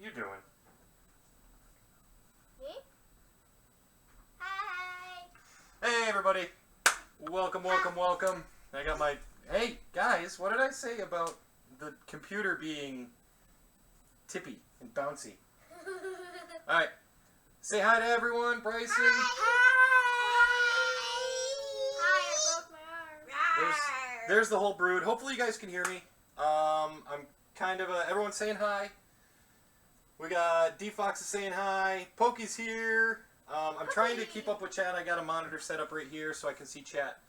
you doing? Me? Hi! Hey, everybody. Welcome, welcome, welcome. I got my... Hey, guys, what did I say about the computer being tippy and bouncy? All right. Say hi to everyone, Bryson. Hi, I broke my arm. There's the whole brood. Hopefully you guys can hear me. I'm kind of everyone's saying hi. We got D-Fox is saying hi. Pokey's here. I'm trying to keep up with chat. I got a monitor set up right here so I can see chat.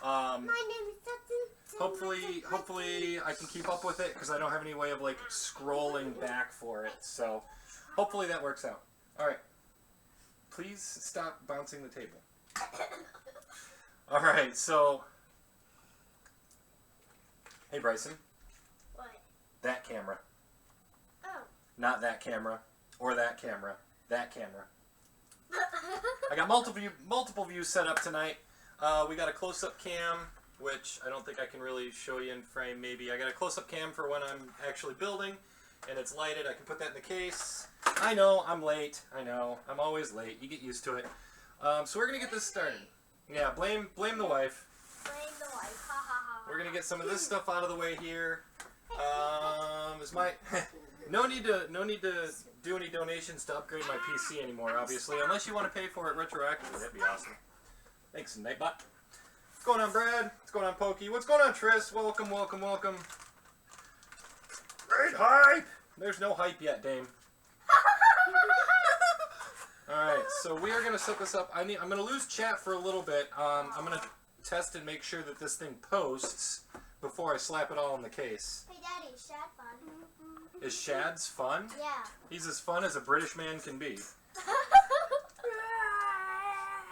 My name is Hopefully I can keep up with it because I don't have any way of like scrolling back for it. So hopefully that works out. All right. Please stop bouncing the table. All right. So, hey Bryson. What? That camera. Oh. Not that camera or that camera. That camera. I got multiple views set up tonight. We got a close-up cam, which I don't think I can really show you in frame. Maybe I got a close-up cam for when I'm actually building, and it's lighted. I can put that in the case. I know I'm late. I know I'm always late. You get used to it. So we're gonna get this started. Yeah, blame the wife. Blame the wife. Ha ha ha. We're gonna get some of this stuff out of the way here. Is my no need to do any donations to upgrade my PC anymore, obviously, unless you want to pay for it retroactively. That'd be awesome. Thanks, Nightbot. What's going on, Brad? What's going on, Pokey? What's going on, Tris? Welcome, welcome, welcome. Great hype! There's no hype yet, Dame. Alright, so we are going to set this up. I'm going to lose chat for a little bit. I'm going to test and make sure that this thing posts before I slap it all in the case. Hey, Daddy, is Shad fun? Is Shad's fun? Yeah. He's as fun as a British man can be.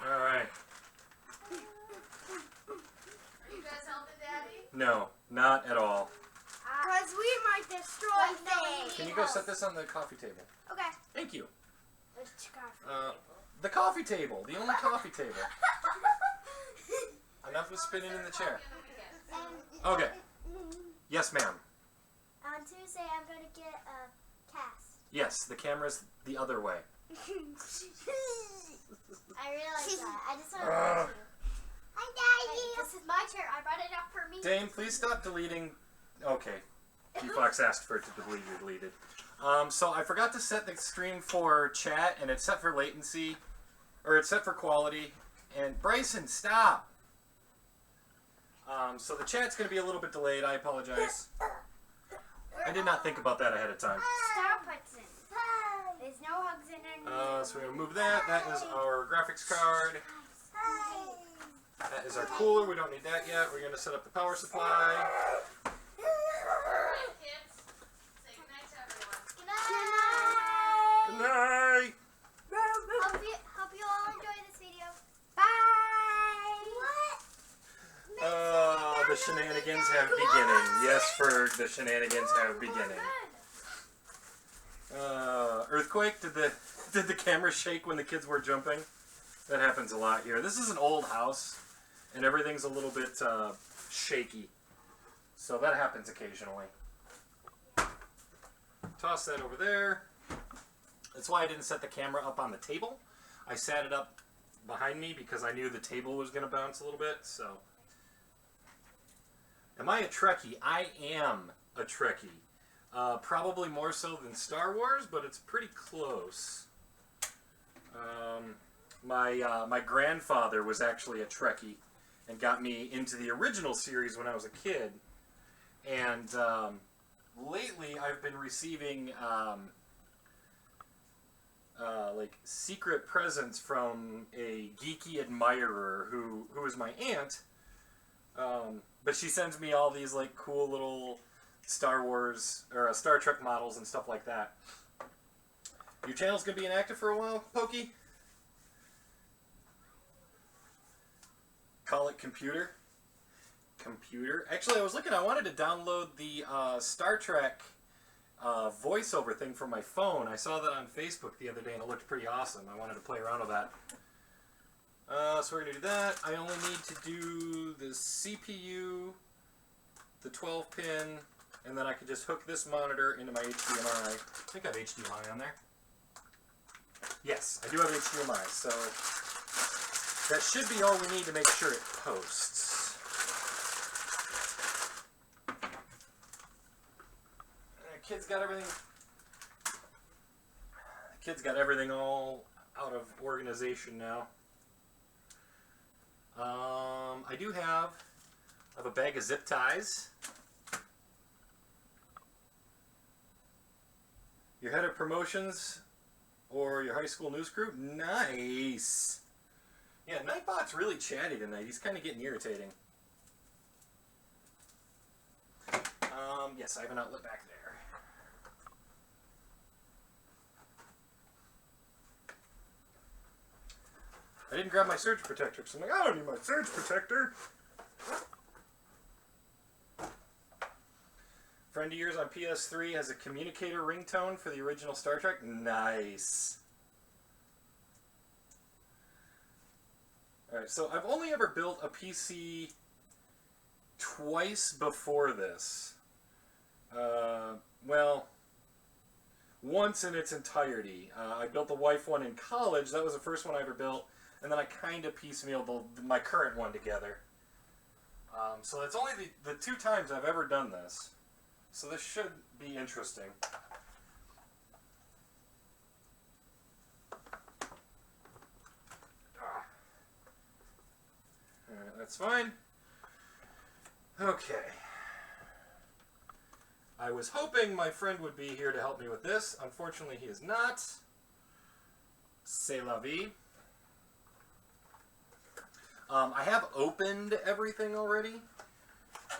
Alright. Are you guys helping Daddy? No, not at all. Because we might destroy things. Can you go set this on the coffee table? Okay. Thank you. Which coffee? The coffee table. The only coffee table. Enough with spinning in the chair. Okay. Yes, ma'am. On Tuesday, I'm going to get a cast. Yes, the camera's the other way. I realize that. I just want to let you. Hi, Daddy. This is my chair. I brought it up for me. Dame, please stop deleting. Okay. D-Fox asked for it to be deleted. So I forgot to set the stream for chat, and it's set for latency, or it's set for quality. And Bryson, stop! So the chat's going to be a little bit delayed. I apologize. I did not think about that ahead of time. Stop Hudson. There's no hugs in it. So we're going to move that. That is our graphics card. That is our cooler. We don't need that yet. We're going to set up the power supply. Alright, kids. Say goodnight to everyone. Good night. Good night! Hope you all enjoy this video. Bye. What? The shenanigans have beginning. Yes, Ferg, the shenanigans have beginning. Earthquake? Did the camera shake when the kids were jumping? That happens a lot here. This is an old house, and everything's a little bit shaky. So that happens occasionally. Toss that over there. That's why I didn't set the camera up on the table. I sat it up behind me because I knew the table was going to bounce a little bit. So, am I a Trekkie? I am a Trekkie. Probably more so than Star Wars, but it's pretty close. My grandfather was actually a Trekkie and got me into the original series when I was a kid. And lately I've been receiving like secret presents from a geeky admirer who is my aunt. But she sends me all these like cool little Star Wars or Star Trek models and stuff like that. Your channel's gonna be inactive for a while, Pokey? Call it computer. Computer. Actually, I was looking. I wanted to download the Star Trek voiceover thing from my phone. I saw that on Facebook the other day, and it looked pretty awesome. I wanted to play around with that. So we're gonna do that. I only need to do the CPU, the 12-pin, and then I can just hook this monitor into my HDMI. I think I have HDMI on there. Yes, I do have HDMI, so that should be all we need to make sure it posts. Kids got everything. The kids got everything all out of organization now. I do have a bag of zip ties. Your head of promotions or your high school news group? Nice. Yeah, Nightbot's really chatty tonight. He's kind of getting irritating. Yes, I have an outlet back there. I didn't grab my surge protector because I'm like, I don't need my surge protector. Friend of yours on PS3 has a communicator ringtone for the original Star Trek. Nice. Alright, so I've only ever built a PC twice before this. Well, once in its entirety. I built the wife one in college. That was the first one I ever built. And then I kind of piecemealed my current one together. So that's only the 2 times I've ever done this. So this should be interesting. Alright, that's fine. Okay. I was hoping my friend would be here to help me with this. Unfortunately, he is not. C'est la vie. I have opened everything already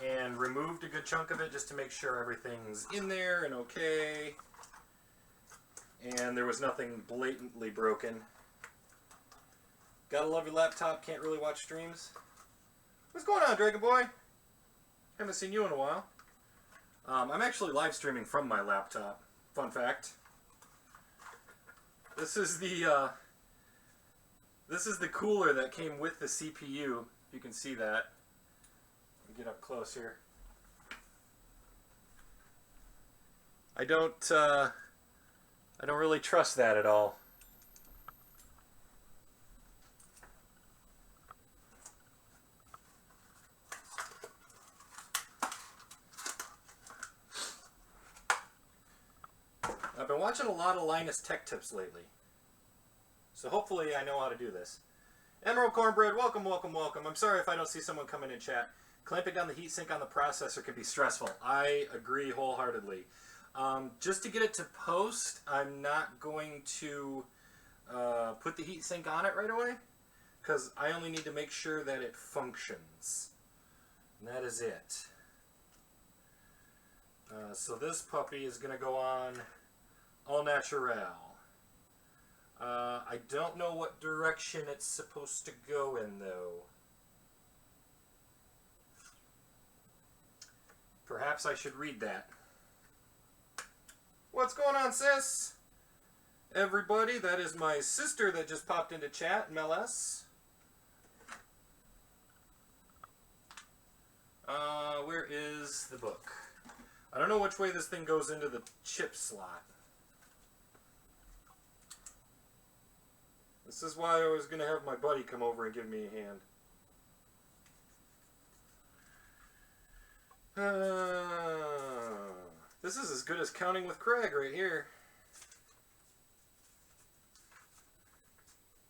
and removed a good chunk of it just to make sure everything's in there and okay. And there was nothing blatantly broken. Gotta love your laptop, can't really watch streams. What's going on, Dragon Boy? Haven't seen you in a while. I'm actually live streaming from my laptop. Fun fact. This is the cooler that came with the CPU. You can see that. Get up close here. I don't really trust that at all. I've been watching a lot of Linus Tech Tips lately. So hopefully I know how to do this. Emerald Cornbread, welcome, welcome, welcome. I'm sorry if I don't see someone coming in chat. Clamping down the heatsink on the processor can be stressful. I agree wholeheartedly. Just to get it to post, I'm not going to put the heatsink on it right away, because I only need to make sure that it functions. And that is it. So this puppy is going to go on au naturel. I don't know what direction it's supposed to go in, though. Perhaps I should read that. What's going on, sis? Everybody, that is my sister that just popped into chat, Meles. Where is the book? I don't know which way this thing goes into the chip slot. This is why I was going to have my buddy come over and give me a hand. This is as good as counting with Craig right here.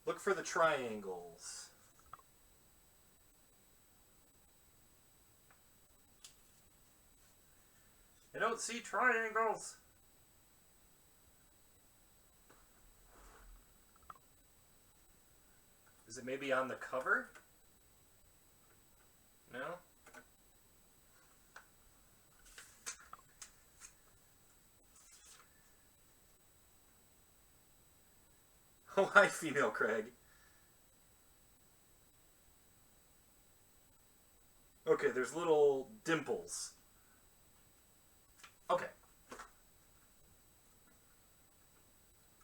Look for the triangles. I don't see triangles. Is it maybe on the cover? No? Oh, hi, female Craig. Okay, there's little dimples. Okay.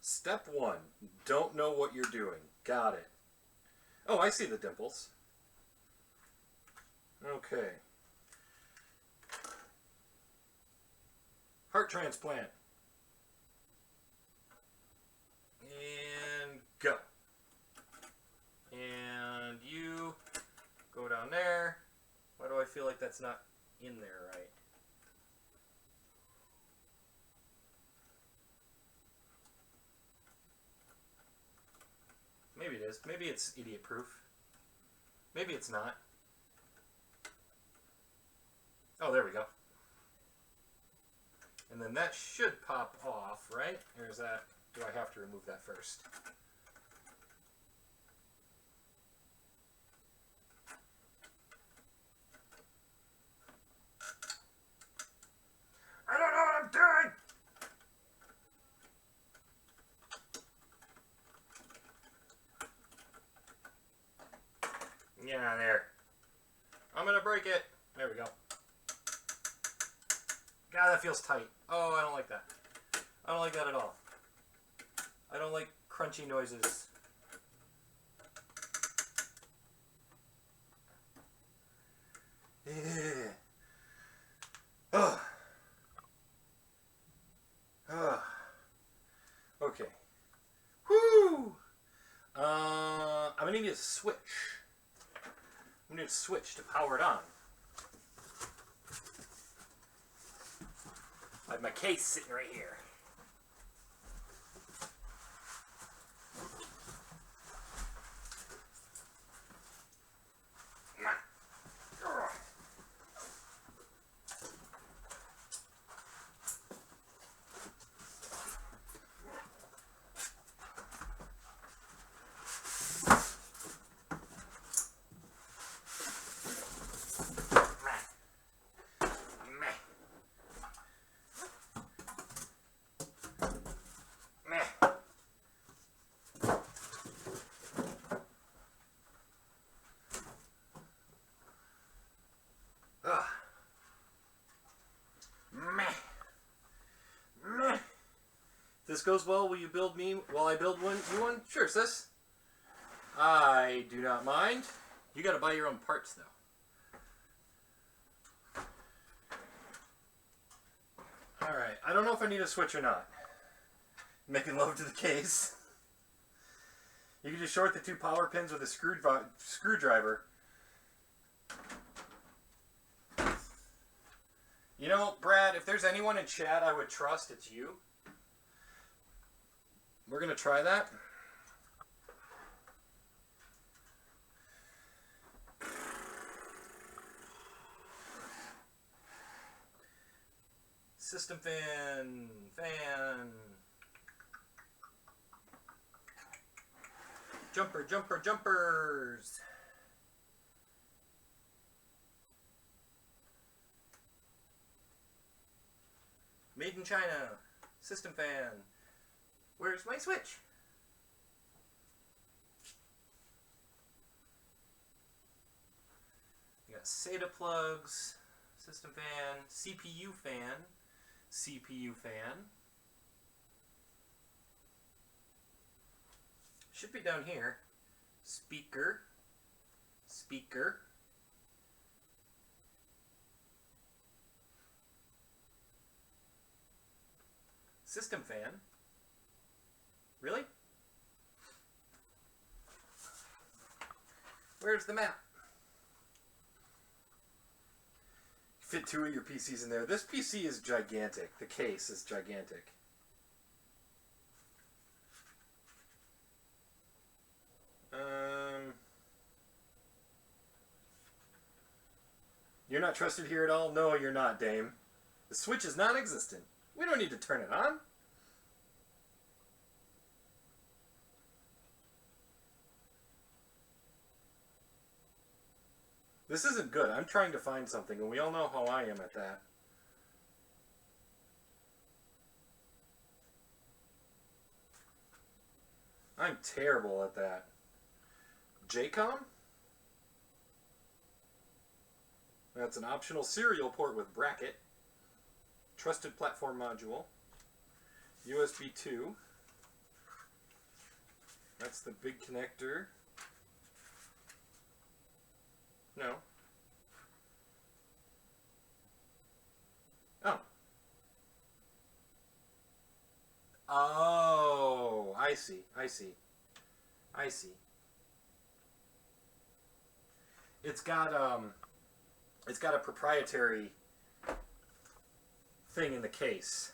Step 1. Don't know what you're doing. Got it. Oh, I see the dimples. Okay. Heart transplant. And go. And you go down there. Why do I feel like that's not in there right? Maybe it is. Maybe it's idiot proof. Maybe it's not. Oh, there we go. And then that should pop off, right? Or is that... Do I have to remove that first? I don't know what I'm doing! Yeah, there. I'm gonna break it. There we go. God, that feels tight. Oh, I don't like that. I don't like that at all. I don't like crunchy noises. Ugh. Ugh. Okay. Whoo! I'm gonna need a switch. I'm gonna need a switch to power it on. I have my case sitting right here. If this goes well, will you build me while I build you one? Sure, sis. I do not mind. You gotta buy your own parts, though. Alright, I don't know if I need a switch or not. Making love to the case. You can just short the two power pins with a screwdriver. You know, Brad, if there's anyone in chat I would trust, it's you. We're going to try that. System fan. Jumpers. Made in China. System fan. Where's my switch? You got SATA plugs, system fan, CPU fan. Should be down here. Speaker. System fan. Really? Where's the map? Fit two of your PCs in there. This PC is gigantic. The case is gigantic. You're not trusted here at all? No, you're not, Dame. The switch is non-existent. We don't need to turn it on. This isn't good. I'm trying to find something, and we all know how I am at that. I'm terrible at that. JCOM? That's an optional serial port with bracket. Trusted platform module. USB 2. That's the big connector. No. Oh. Oh, I see. I see. I see. It's got a proprietary thing in the case.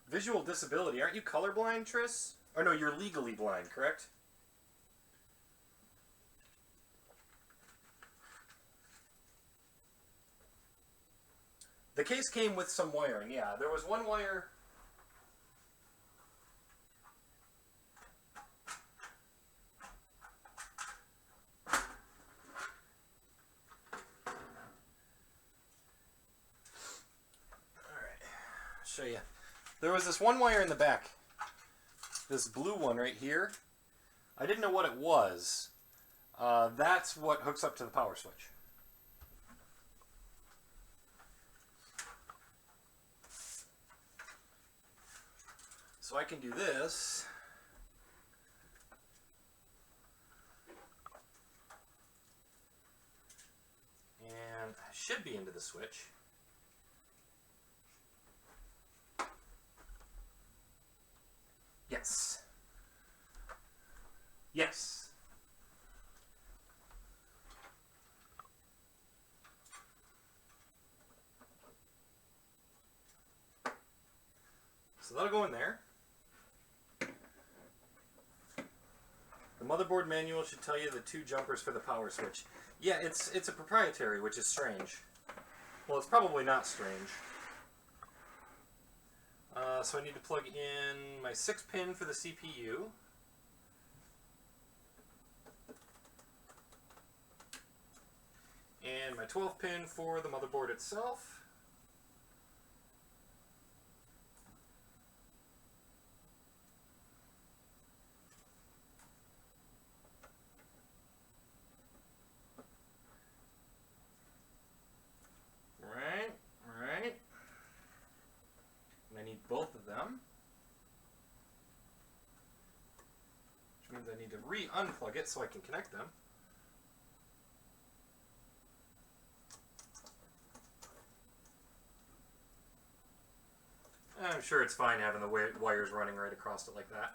Visual disability. Aren't you colorblind, Tris? Or no, you're legally blind, correct? The case came with some wiring, yeah. There was one wire. Show you. There was this one wire in the back. This blue one right here. I didn't know what it was. That's what hooks up to the power switch. So I can do this. And I should be into the switch. Yes. Yes. So that'll go in there. The motherboard manual should tell you the two jumpers for the power switch. Yeah, it's a proprietary, which is strange. Well, it's probably not strange. So I need to plug in my 6-pin for the CPU. And my 12-pin for the motherboard itself. Right. And I need both of them. Which means I need to re-unplug it so I can connect them. I'm sure it's fine having the wires running right across it like that.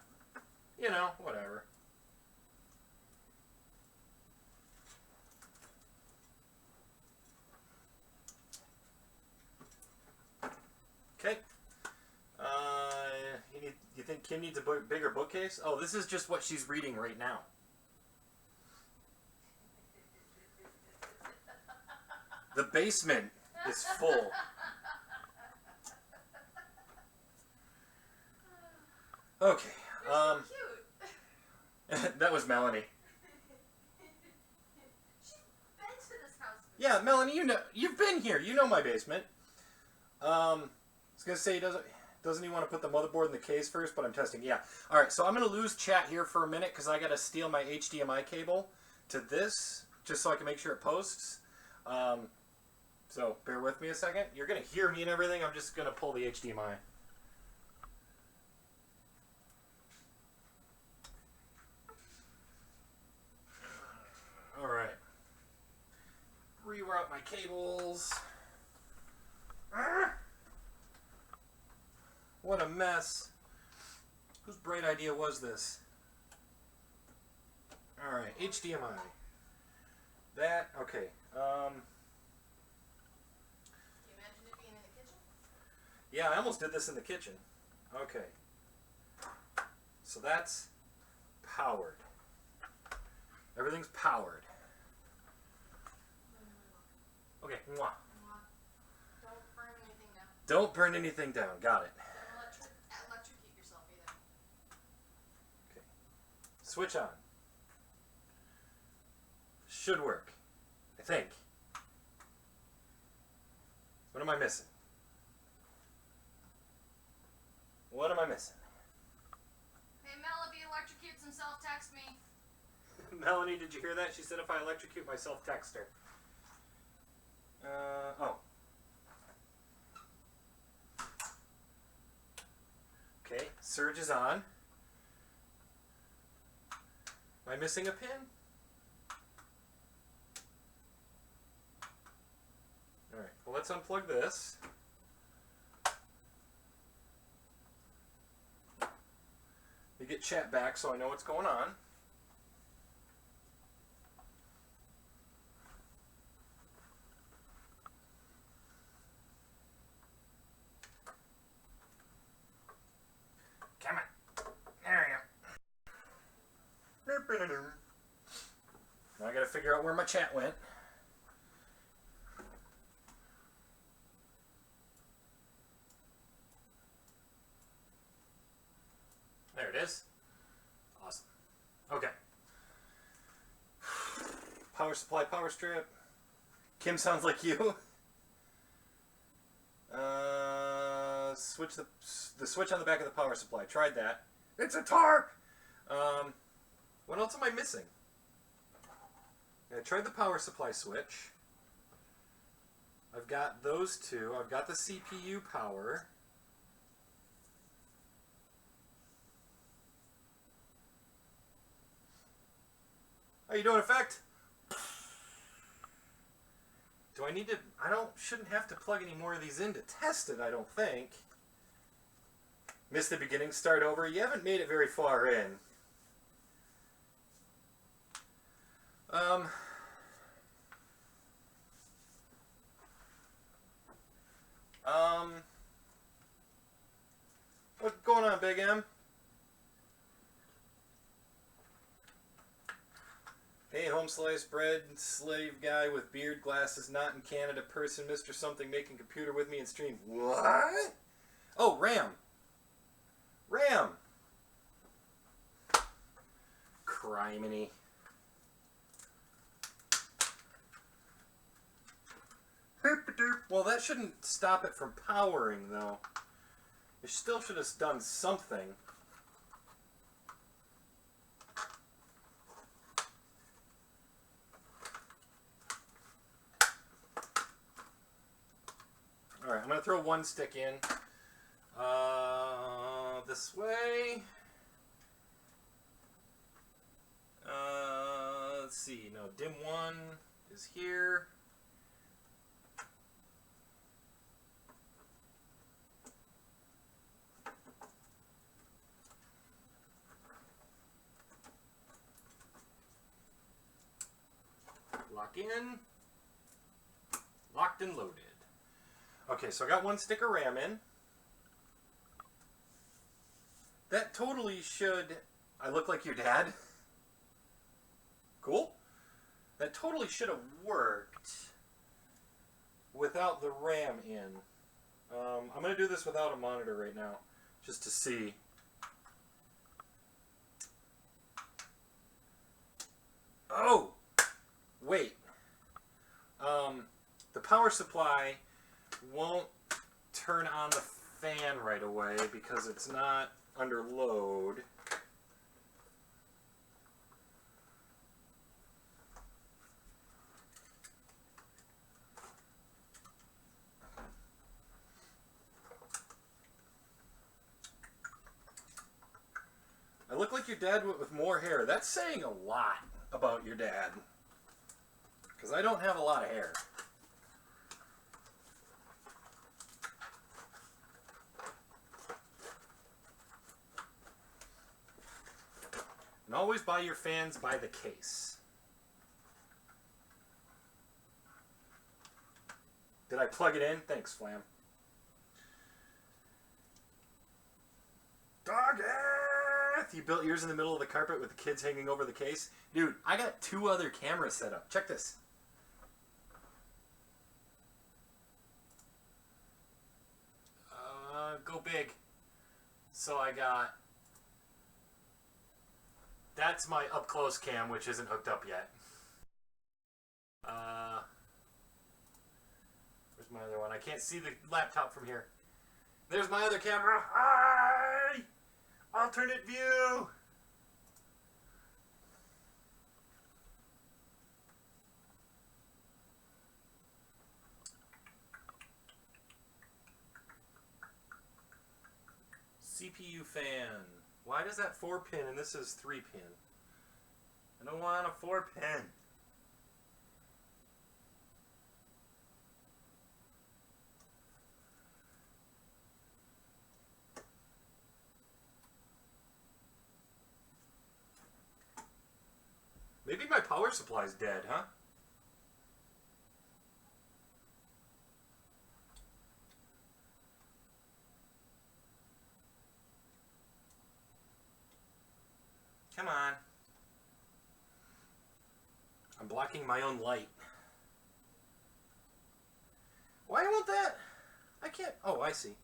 You know, whatever. Okay. You think Kim needs a bigger bookcase? Oh, this is just what she's reading right now. The basement is full. Okay. Cute. That was Melanie. She's been to this house. Yeah, Melanie, you've been here. You know my basement. I was gonna say doesn't he want to put the motherboard in the case first? But I'm testing. Yeah. All right. So I'm gonna lose chat here for a minute because I gotta steal my HDMI cable to this just so I can make sure it posts. So bear with me a second. You're gonna hear me and everything. I'm just gonna pull the HDMI. All right. Reroute my cables. What a mess. Whose bright idea was this? Alright, HDMI. That, okay. Do you imagine it being in the kitchen? Yeah, I almost did this in the kitchen. Okay. So that's powered. Everything's powered. Okay, mwah. Don't burn anything down. Don't burn anything down. Got it. Don't electrocute yourself either. Okay. Switch on. Should work. I think. What am I missing? What am I missing? Hey Mel, if he electrocutes himself, text me. Melanie, did you hear that? She said if I electrocute myself, text her. Oh. Okay, surge is on. Am I missing a pin? Alright, well let's unplug this. You get chat back so I know what's going on. Come on. There we go. Now I gotta figure out where my chat went. There it is. Awesome. Okay. Power supply, power strip. Kim sounds like you. Switch the switch on the back of the power supply. Tried that. It's a torque. What else am I missing? I tried the power supply switch. I've got those two. I've got the CPU power. How you doing, Effect? Do I need to... shouldn't have to plug any more of these in to test it, I don't think. Missed the beginning, start over. You haven't made it very far in. What's going on, Big M? Hey, home sliced bread, slave guy with beard, glasses, not in Canada, person, Mr. Something, making computer with me and stream. What? Oh, Ram. Ram. Criminy. Well, that shouldn't stop it from powering, though. It still should have done something. Alright, I'm going to throw one stick in. This way. Let's see. No, dim one is here. Lock in. Locked and loaded. Okay, so I got one stick of RAM in. That totally should... I look like your dad? Cool. That totally should have worked without the RAM in. I'm going to do this without a monitor right now, just to see. Oh! Wait. The power supply won't turn on the fan right away because it's not under load. I look like your dad with more hair. That's saying a lot about your dad. Because I don't have a lot of hair. And always buy your fans by the case. Did I plug it in? Thanks, Flam. Doggeth! You built yours in the middle of the carpet with the kids hanging over the case? Dude, I got 2 other cameras set up. Check this. Go big. So I got... That's my up-close cam, which isn't hooked up yet. Where's my other one? I can't see the laptop from here. There's my other camera. Hi! Alternate view! CPU fan. Why does that 4-pin and this is 3-pin? I don't want a 4-pin. Maybe my power supply's dead, huh? Come on. I'm blocking my own light. Why won't that? I can't. Oh, I see.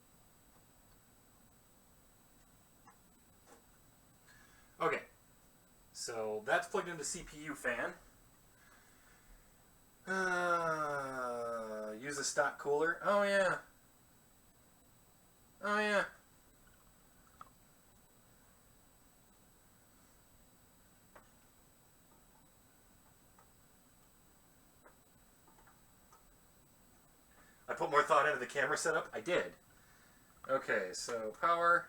Okay. So that's plugged into CPU fan. Use a stock cooler. Oh, yeah. Oh, yeah. I put more thought into the camera setup. I did. Okay, so power.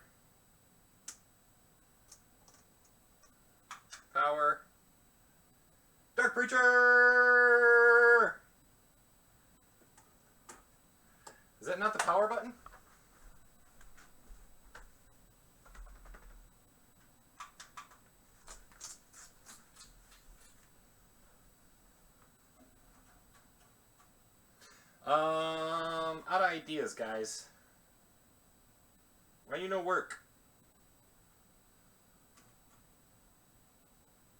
Power. Dark Preacher! Is that not the power button? Out of ideas, guys. Why you no work?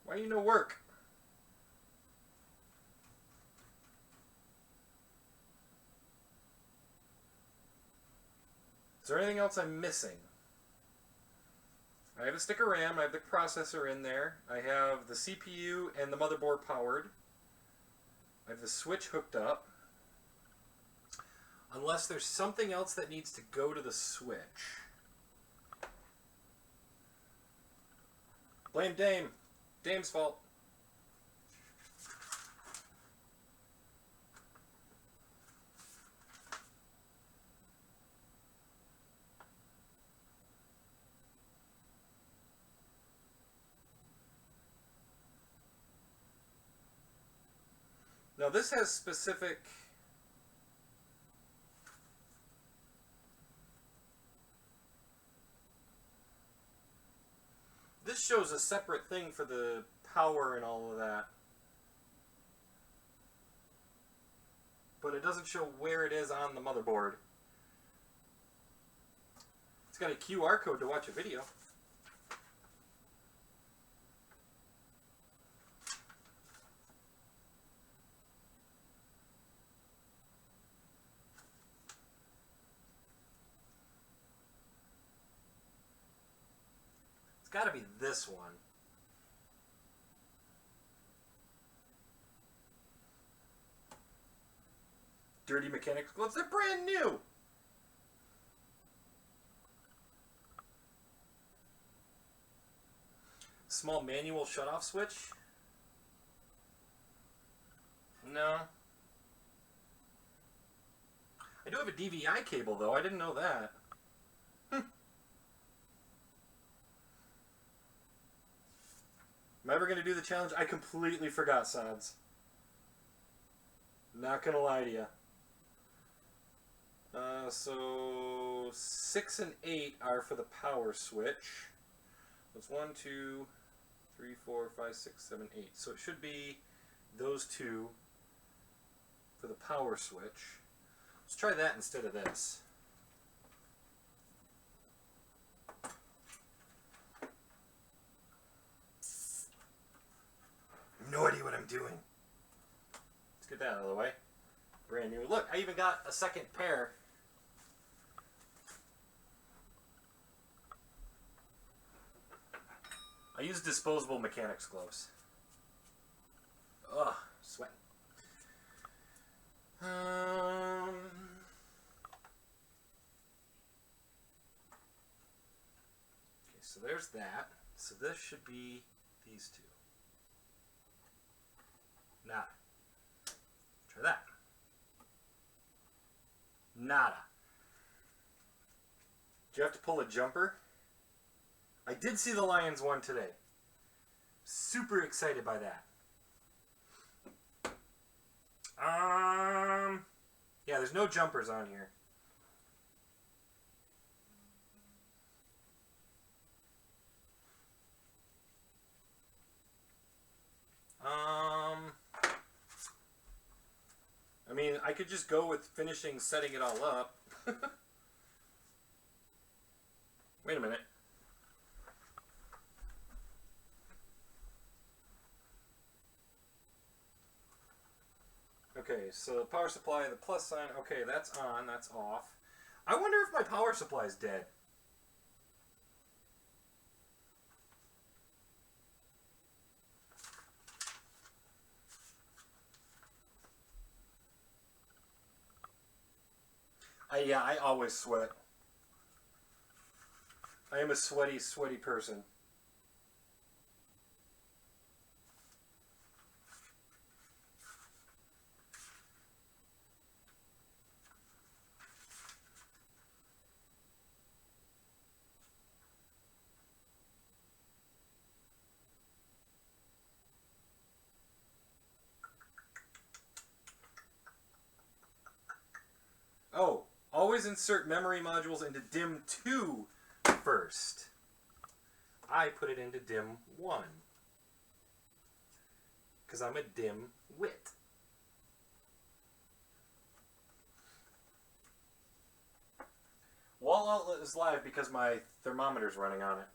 Why you no work? Is there anything else I'm missing? I have a stick of RAM, I have the processor in there, I have the CPU and the motherboard powered, I have the switch hooked up. Unless there's something else that needs to go to the switch. Blame Dame. Dame's fault. Now this has specific... This shows a separate thing for the power and all of that. But it doesn't show where it is on the motherboard. It's got a QR code to watch a video. It's got to be this one. Dirty mechanics gloves, they're brand new! Small manual shutoff switch? No. I do have a DVI cable though, I didn't know that. Am I ever going to do the challenge? I completely forgot, Sods. Not going to lie to you. So 6 and 8 are for the power switch. That's 1, 2, 3, 4, 5, 6, 7, 8. So it should be those two for the power switch. Let's try that instead of this. No idea what I'm doing. Let's get that out of the way. Brand new. Look, I even got a second pair. I use disposable mechanics gloves. Ugh, sweating. Okay, so there's that. So this should be these two. Nada. Try that. Nada. Do you have to pull a jumper? I did see the Lions one today. Super excited by that. Yeah, there's no jumpers on here. I mean, I could just go with finishing setting it all up. Wait a minute. Okay, so power supply, the plus sign, okay, that's on, that's off. I wonder if my power supply is dead. Yeah, I always sweat. I am a sweaty, sweaty person. Oh, always insert memory modules into DIMM 2 first. I put it into DIMM 1. Because I'm a dim wit. Wall outlet is live because my thermometer's running on it.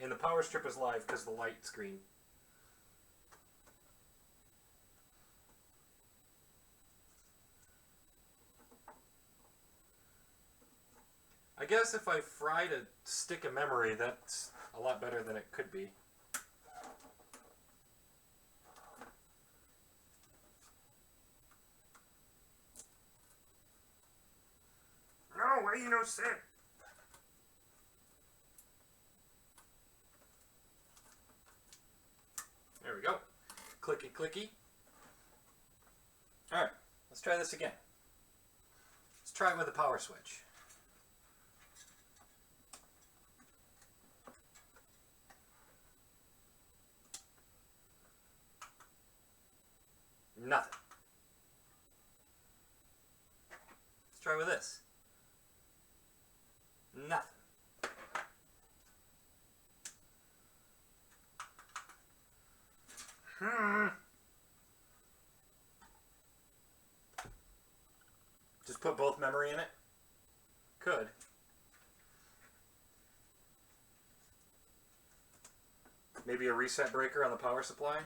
And the power strip is live because of the light screen. I guess if I fried a stick of memory, that's a lot better than it could be. No, why you no sick? There we go. Clicky, clicky. Alright, let's try this again. Let's try it with a power switch. Nothing. Let's try with this. Nothing. Just put both memory in it? Could. Maybe a reset breaker on the power supply?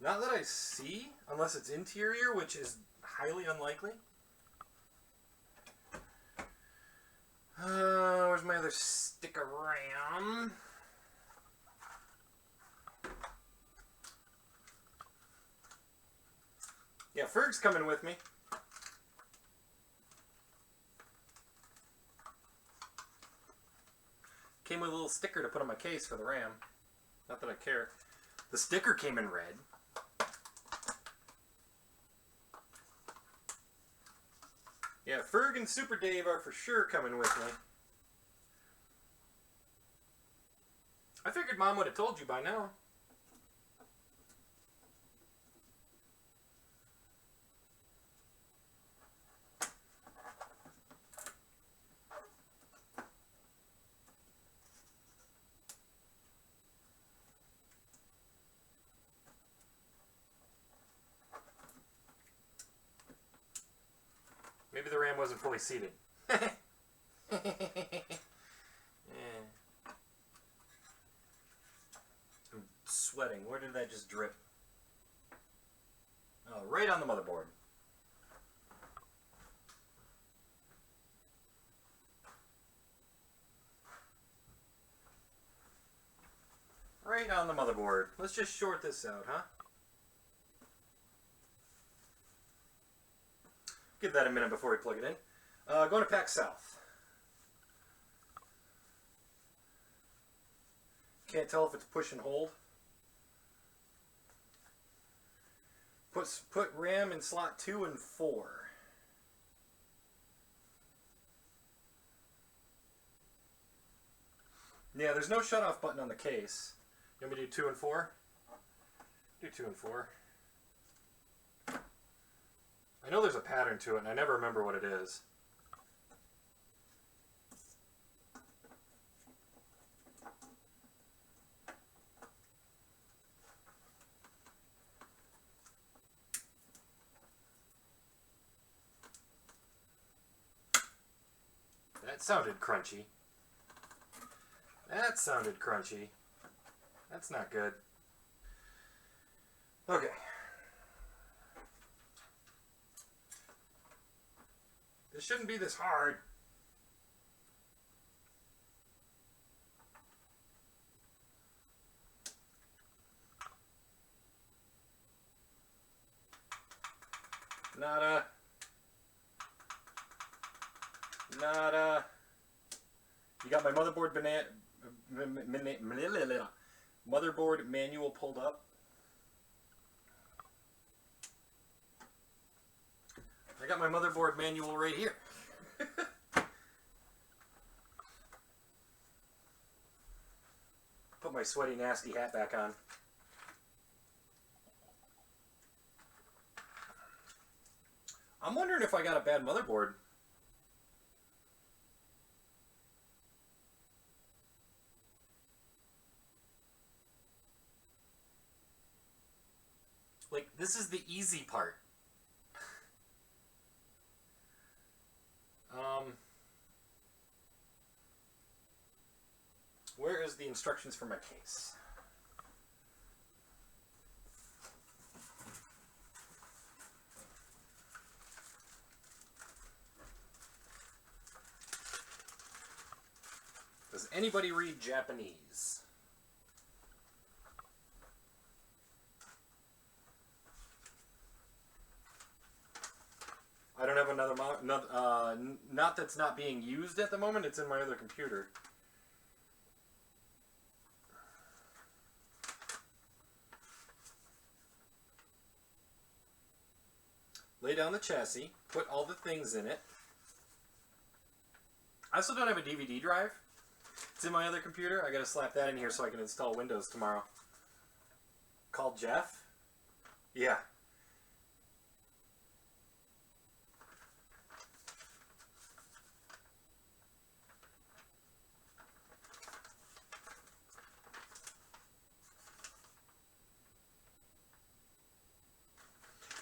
Not that I see, unless it's interior, which is highly unlikely. Where's my other stick of RAM? Yeah, Ferg's coming with me. Came with a little sticker to put on my case for the RAM. Not that I care. The sticker came in red. Yeah, Ferg and Super Dave are for sure coming with me. I figured Mom would have told you by now. Maybe the RAM wasn't fully seated. Yeah. I'm sweating. Where did that just drip? Oh, right on the motherboard. Right on the motherboard. Let's just short this out, huh? Give that a minute before we plug it in. Going to Pack South. Can't tell if it's push and hold. Put RAM in slot 2 and 4. Yeah, there's no shut-off button on the case. You want me to do 2 and 4? Do 2 and 4. I know there's a pattern to it, and I never remember what it is. That sounded crunchy. That sounded crunchy. That's not good. Okay. This shouldn't be this hard. Nada. Nada. You got my motherboard motherboard manual pulled up. I got my motherboard manual right here. Put my sweaty, nasty hat back on. I'm wondering if I got a bad motherboard. Like, this is the easy part. Where is the instructions for my case? Does anybody read Japanese? I don't have another not that's not being used at the moment. It's in my other computer. Lay down the chassis. Put all the things in it. I also don't have a DVD drive. It's in my other computer. I gotta slap that in here so I can install Windows tomorrow. Call Jeff? Yeah.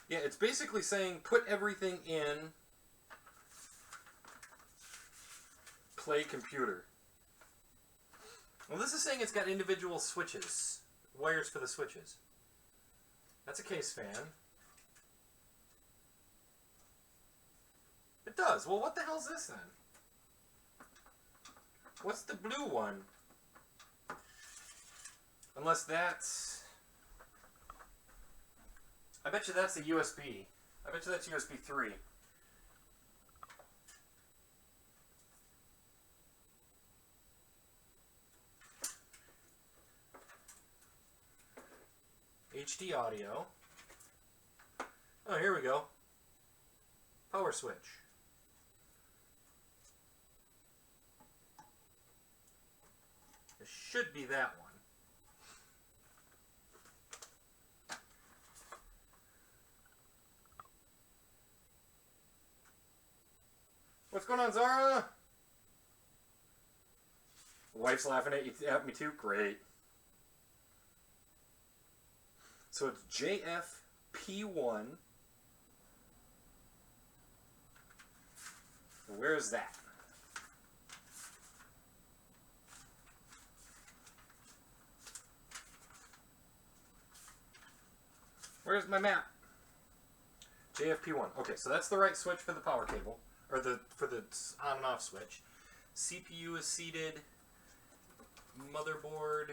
Yeah, it's basically saying put everything in play computer. Well, this is saying it's got individual switches, wires for the switches. That's a case fan. It does. Well, what the hell's this then? What's the blue one? Unless that's... I bet you that's the USB. I bet you that's USB 3. HD audio. Oh, here we go. Power switch. It should be that one. What's going on, Zara? Wife's laughing at me too? Great. So it's JFP1. Where is that? Where's my map? JFP1. Okay, so that's the right switch for the power cable. Or for the on and off switch. CPU is seated. Motherboard.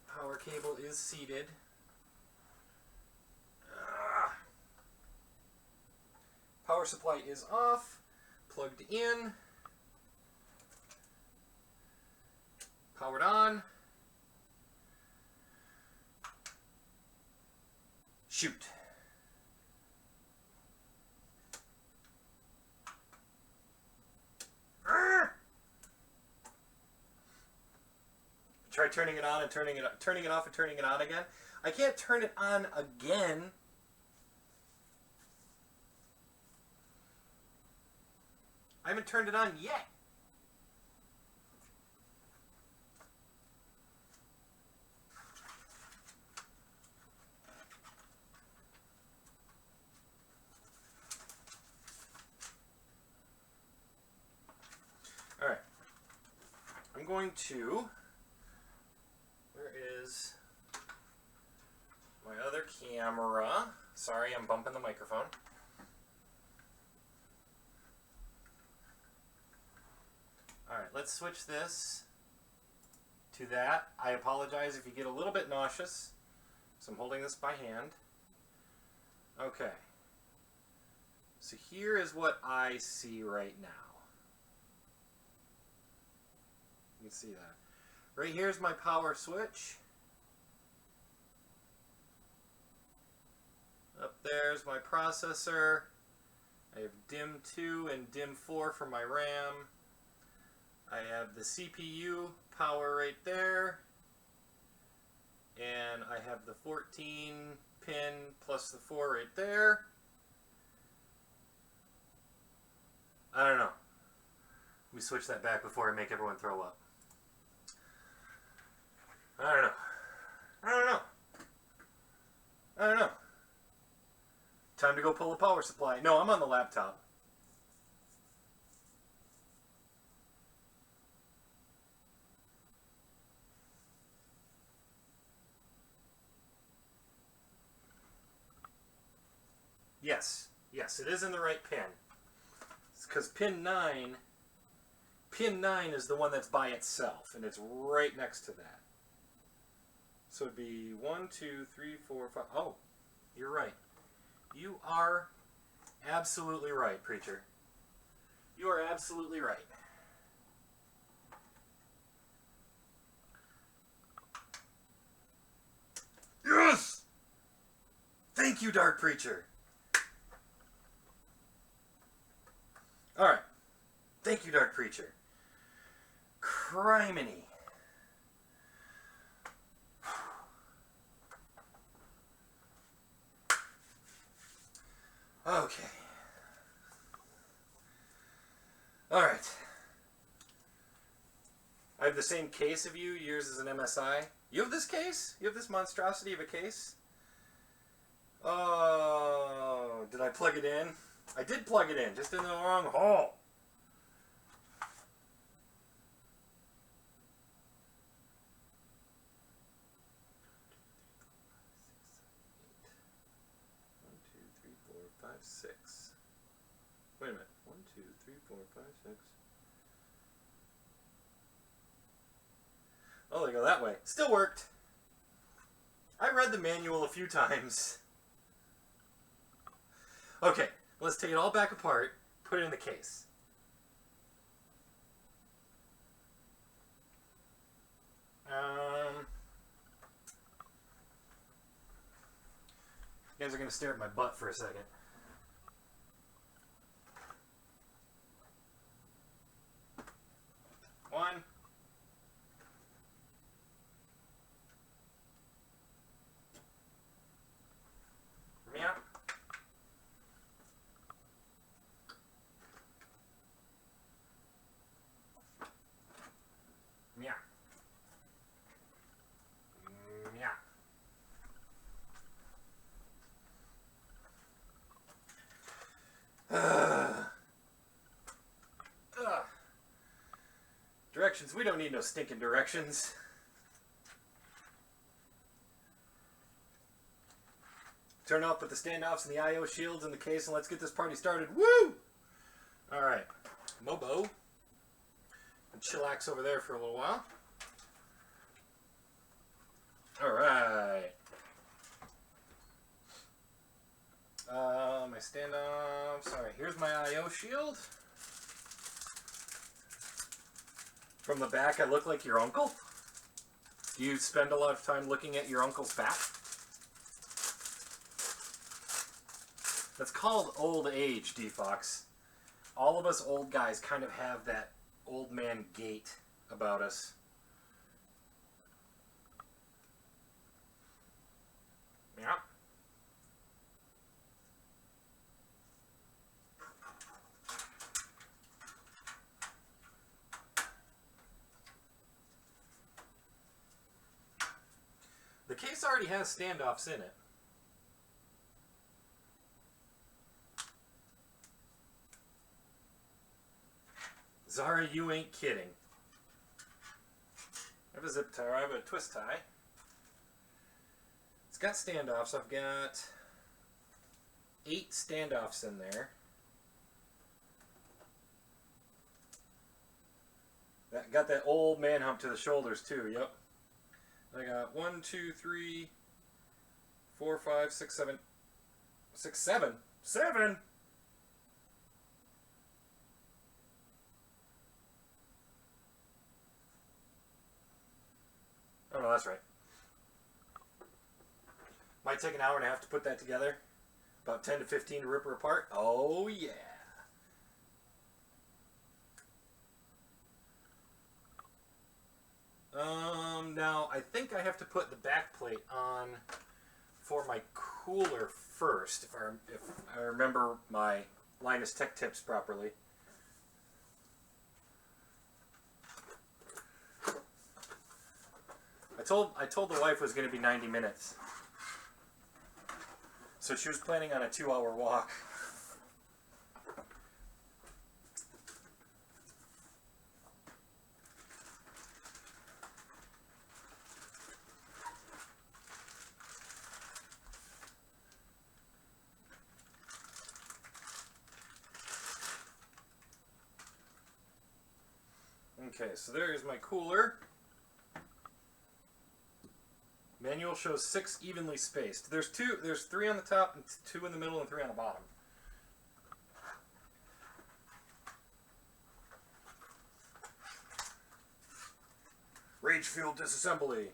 Power cable is seated. Power supply is off. Plugged in. Powered on. Shoot. Try turning it on and turning it off and turning it on again. I can't turn it on again. I haven't turned it on yet. going to... Where is my other camera? Sorry, I'm bumping the microphone. Alright, let's switch this to that. I apologize if you get a little bit nauseous. So I'm holding this by hand. Okay. So here is what I see right now. You can see that. Right here's my power switch. Up there's my processor. I have DIMM 2 and DIMM 4 for my RAM. I have the CPU power right there. And I have the 14 pin plus the 4 right there. I don't know. Let me switch that back before I make everyone throw up. I don't know. I don't know. I don't know. Time to go pull a power supply. No, I'm on the laptop. Yes. Yes, it is in the right pin. It's because pin 9 is the one that's by itself, and it's right next to that. So it'd be 1, 2, 3, 4, 5. Oh, you're right. You are absolutely right, Preacher. You are absolutely right. Yes! Thank you, Dark Preacher. Alright. Thank you, Dark Preacher. Criminy. Okay. Alright. I have the same case of you. Yours is an MSI. You have this case? You have this monstrosity of a case? Oh, did I plug it in? I did plug it in, just in the wrong hole. Six. Wait a minute. 1, 2, 3, 4, 5, 6. Oh, they go that way. Still worked. I read the manual a few times. Okay, let's take it all back apart, put it in the case. You guys are going to stare at my butt for a second. One. Yeah. Yeah. Yeah. Directions. We don't need no stinking directions. Turn off with the standoffs and the I/O shields in the case, and let's get this party started. Woo! Alright. Mobo. And chillax over there for a little while. Alright. My standoffs. Alright, here's my I/O shield. From the back, I look like your uncle. Do you spend a lot of time looking at your uncle's back? That's called old age, D-Fox. All of us old guys kind of have that old man gait about us. Yeah. The case already has standoffs in it. Zara, you ain't kidding. I have a zip tie. I have a twist tie. It's got standoffs. I've got 8 standoffs in there. Got that old man hump to the shoulders too. Yep. I got 1, 2, 3, 4, 5, 6, 7. 6, 7. 7. Oh no, that's right. Might take an hour and a half to put that together. About 10 to 15 to rip her apart. Oh yeah. Now I think I have to put the back plate on for my cooler first, if I remember my Linus Tech Tips properly. I told the wife it was going to be 90 minutes. So she was planning on a 2-hour walk. Okay, so there's my cooler. Manual shows 6 evenly spaced. There's 3 on the top, and 2 in the middle, and 3 on the bottom. Rage fuel disassembly.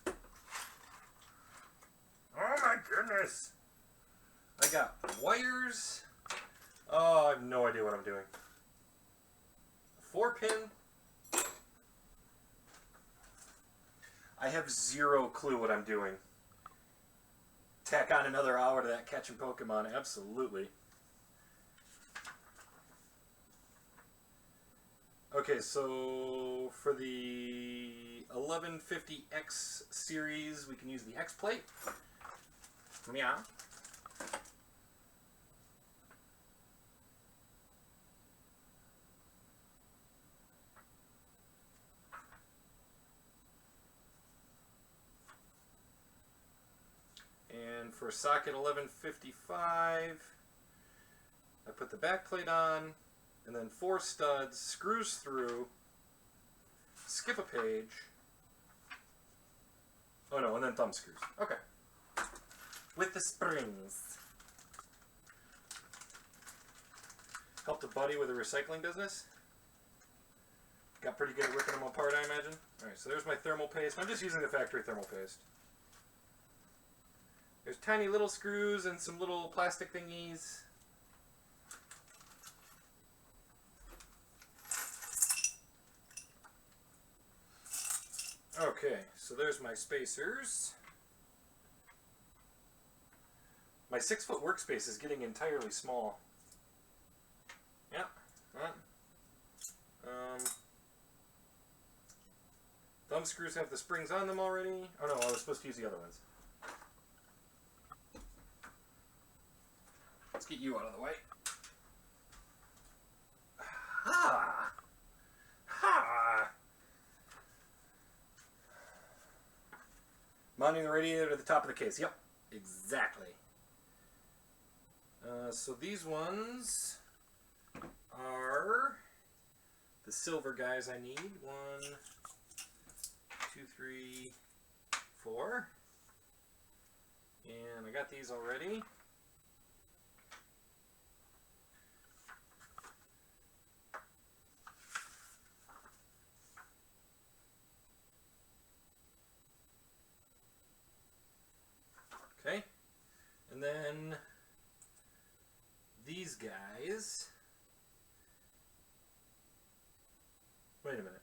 Oh my goodness! I got wires. Oh, I have no idea what I'm doing. 4-pin. I have 0 clue what I'm doing. Tack on another hour to that catching Pokemon, absolutely. Okay, so for the 1150X series, we can use the X plate. Meow. And for socket 1155, I put the back plate on, and then 4 studs, screws through, skip a page. Oh no, and then thumb screws. Okay. With the springs. Helped a buddy with a recycling business. Got pretty good at ripping them apart, I imagine. Alright, so there's my thermal paste. I'm just using the factory thermal paste. There's tiny little screws and some little plastic thingies. Okay, so there's my spacers. My 6-foot workspace is getting entirely small. Yeah. Thumb screws have the springs on them already. Oh no, I was supposed to use the other ones. Let's get you out of the way. Ha! Ha! Mounting the radiator to the top of the case. Yep, exactly. So these ones are the silver guys I need. 1, 2, 3, 4. And I got these already. Okay, and then these guys, wait a minute.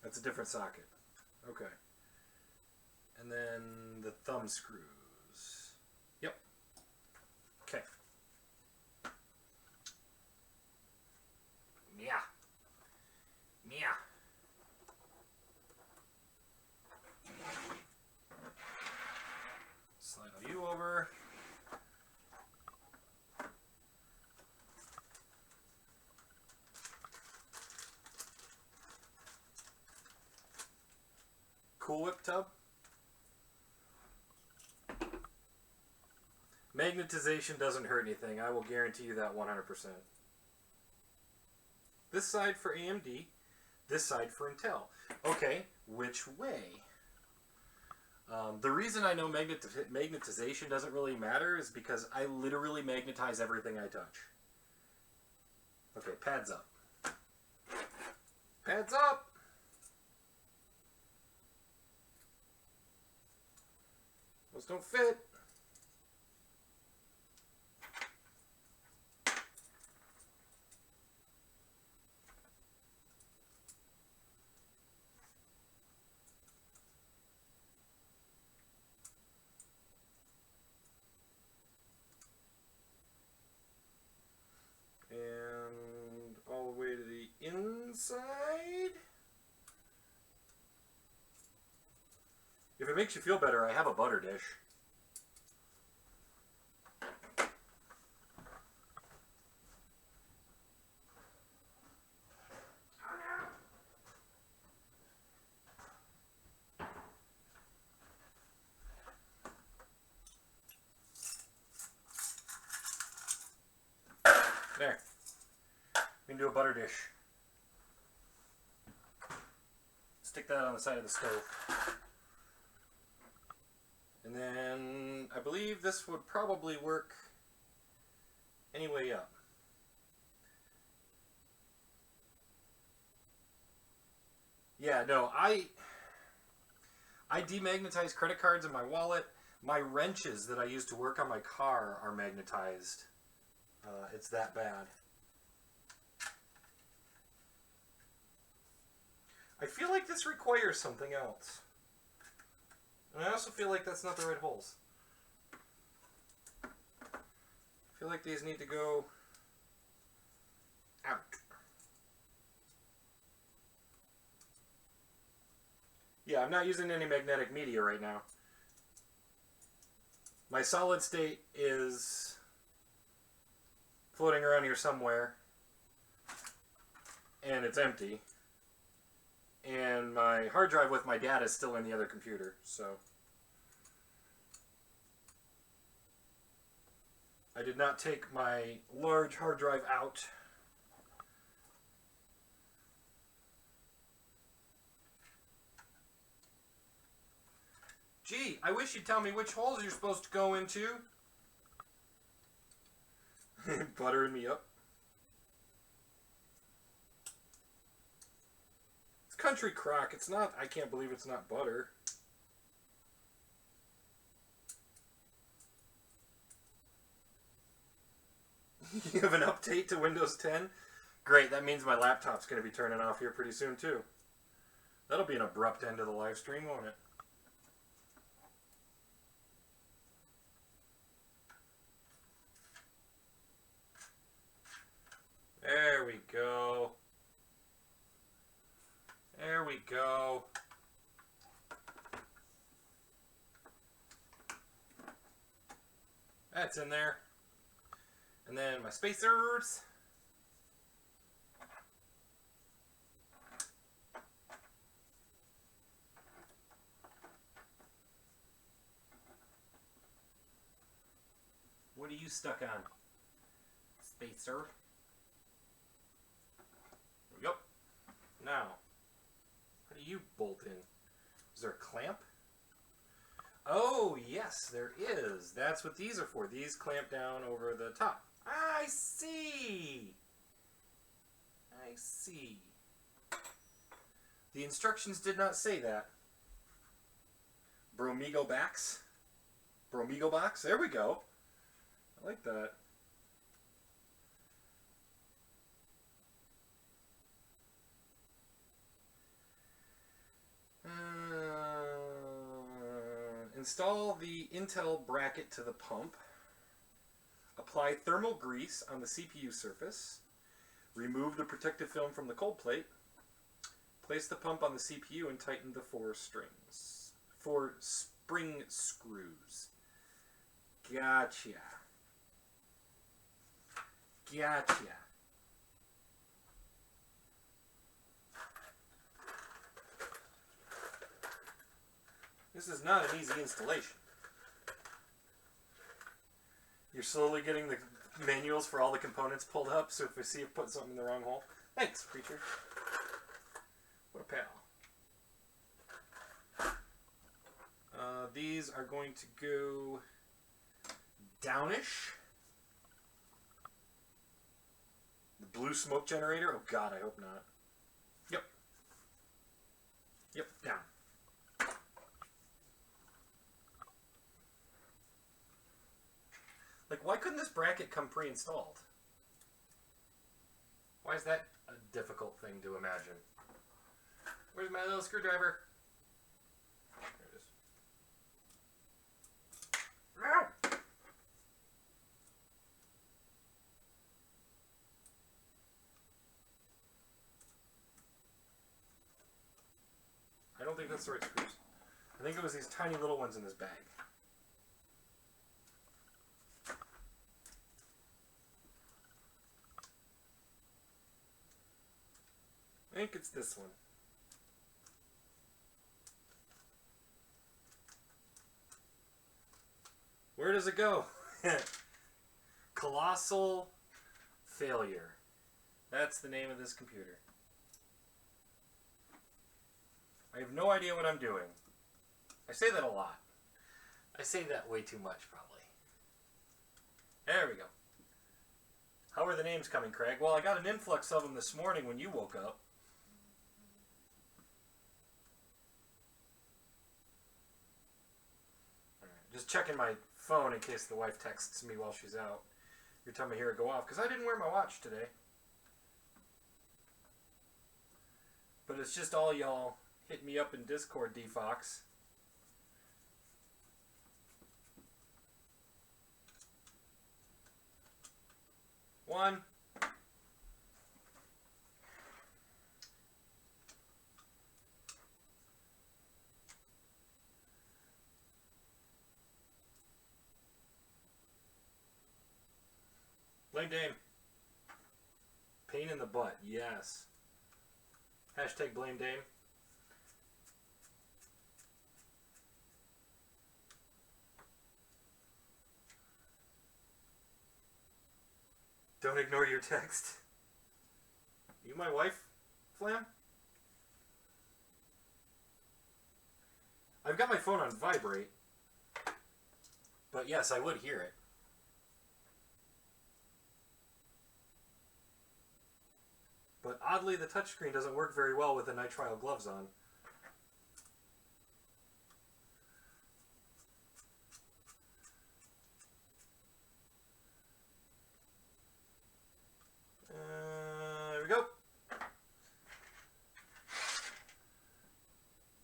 That's a different socket. Okay. And then the thumb screws. Yep. Okay. Yeah. Yeah. you over. Cool Whip tub. Magnetization doesn't hurt anything. I will guarantee you that 100%. This side for AMD, this side for Intel. Okay, which way? The reason I know magnetization doesn't really matter is because I literally magnetize everything I touch. Okay, pads up. Pads up! Those don't fit. And all the way to the inside. If it makes you feel better, I have a butter dish. There. We can do a butter dish. Stick that on the side of the stove. And then I believe this would probably work any way up. Yeah, no, I demagnetize credit cards in my wallet. My wrenches that I use to work on my car are magnetized. It's that bad. I feel like this requires something else. And I also feel like that's not the right holes. I feel like these need to go out. Yeah, I'm not using any magnetic media right now. My solid state is floating around here somewhere, and it's empty. And my hard drive with my data is still in the other computer, so I did not take my large hard drive out. Gee, I wish you'd tell me which holes you're supposed to go into. Buttering me up. It's country crock. It's not, I can't believe it's not butter. You have an update to Windows 10? Great, that means my laptop's going to be turning off here pretty soon too. That'll be an abrupt end to the live stream, won't it? There we go. There we go. That's in there. And then my spacers. What are you stuck on? Spacer. Yep. Now, how do you bolt in? Is there a clamp? Oh, yes, there is. That's what these are for. These clamp down over the top. I see. I see. The instructions did not say that. Bromigo backs. Bromigo box. There we go. I like that. Install the Intel bracket to the pump. Apply thermal grease on the CPU surface. Remove the protective film from the cold plate. Place the pump on the CPU and tighten the four spring screws. Gotcha. Gotcha. This is not an easy installation. You're slowly getting the manuals for all the components pulled up, so if I see you put something in the wrong hole. Thanks, creature. What a pal. These are going to go downish. The blue smoke generator. Oh god, I hope not. Yep. Yep, down. Like, why couldn't this bracket come pre-installed? Why is that a difficult thing to imagine? Where's my little screwdriver? There it is. No! I don't think that's the right screws. I think it was these tiny little ones in this bag. I think it's this one. Where does it go? Colossal failure. That's the name of this computer. I have no idea what I'm doing. I say that a lot. I say that way too much, probably. There we go. How are the names coming, Craig? Well, I got an influx of them this morning when you woke up. Just checking my phone in case the wife texts me while she's out. Every time I hear it go off. Because I didn't wear my watch today. But it's just all y'all hit me up in Discord, D-Fox. One. Blame Dame. Pain in the butt, yes. Hashtag blame Dame. Don't ignore your text. You my wife, Flam? I've got my phone on vibrate. But yes, I would hear it. But oddly, the touchscreen doesn't work very well with the nitrile gloves on. There we go.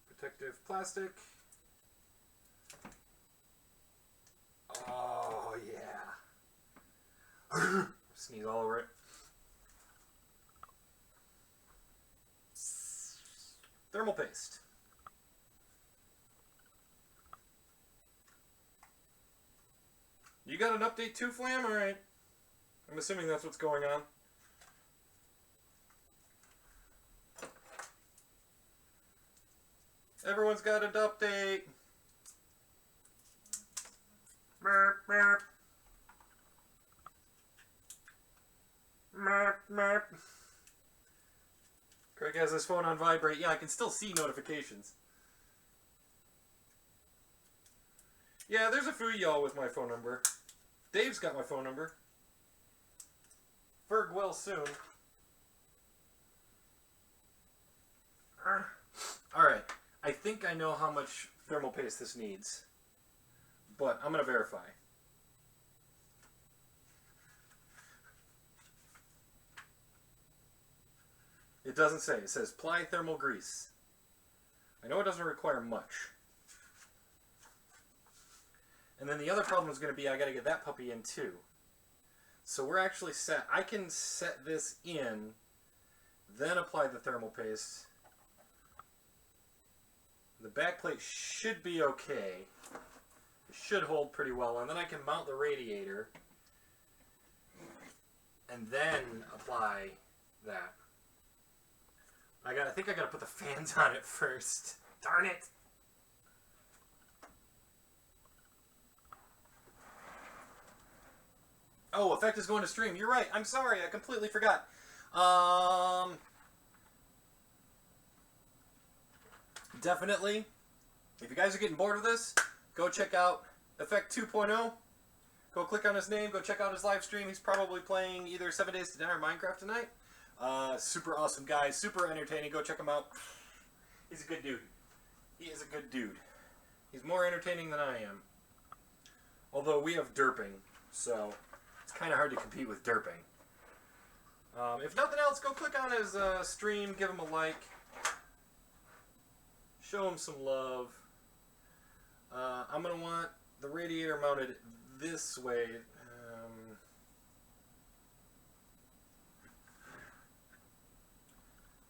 Protective plastic. Oh, yeah. Sneeze all over it. Thermal paste. You got an update too, Flam? Alright. I'm assuming that's what's going on. Everyone's got an update. Merp, merp. Merp, merp. Craig has his phone on vibrate. Yeah, I can still see notifications. Yeah, there's a few of y'all with my phone number. Dave's got my phone number. Ferg will soon. Alright, I think I know how much thermal paste this needs. But I'm going to verify. It doesn't say. It says apply thermal grease. I know it doesn't require much. And then the other problem is going to be I got to get that puppy in too. So we're actually set. I can set this in, then apply the thermal paste. The back plate should be okay. It should hold pretty well. And then I can mount the radiator and then apply that. I think I gotta put the fans on it first. Darn it! Oh, effect is going to stream. You're right. I'm sorry. I completely forgot. Definitely, if you guys are getting bored of this, go check out Effect 2.0. Go click on his name. Go check out his live stream. He's probably playing either 7 Days to Die or Minecraft tonight. Super awesome guy. Super entertaining. Go check him out. He's a good dude. He is a good dude. He's more entertaining than I am. Although we have derping, so it's kind of hard to compete with derping. If nothing else, go click on his stream. Give him a like. Show him some love. I'm going to want the radiator mounted this way.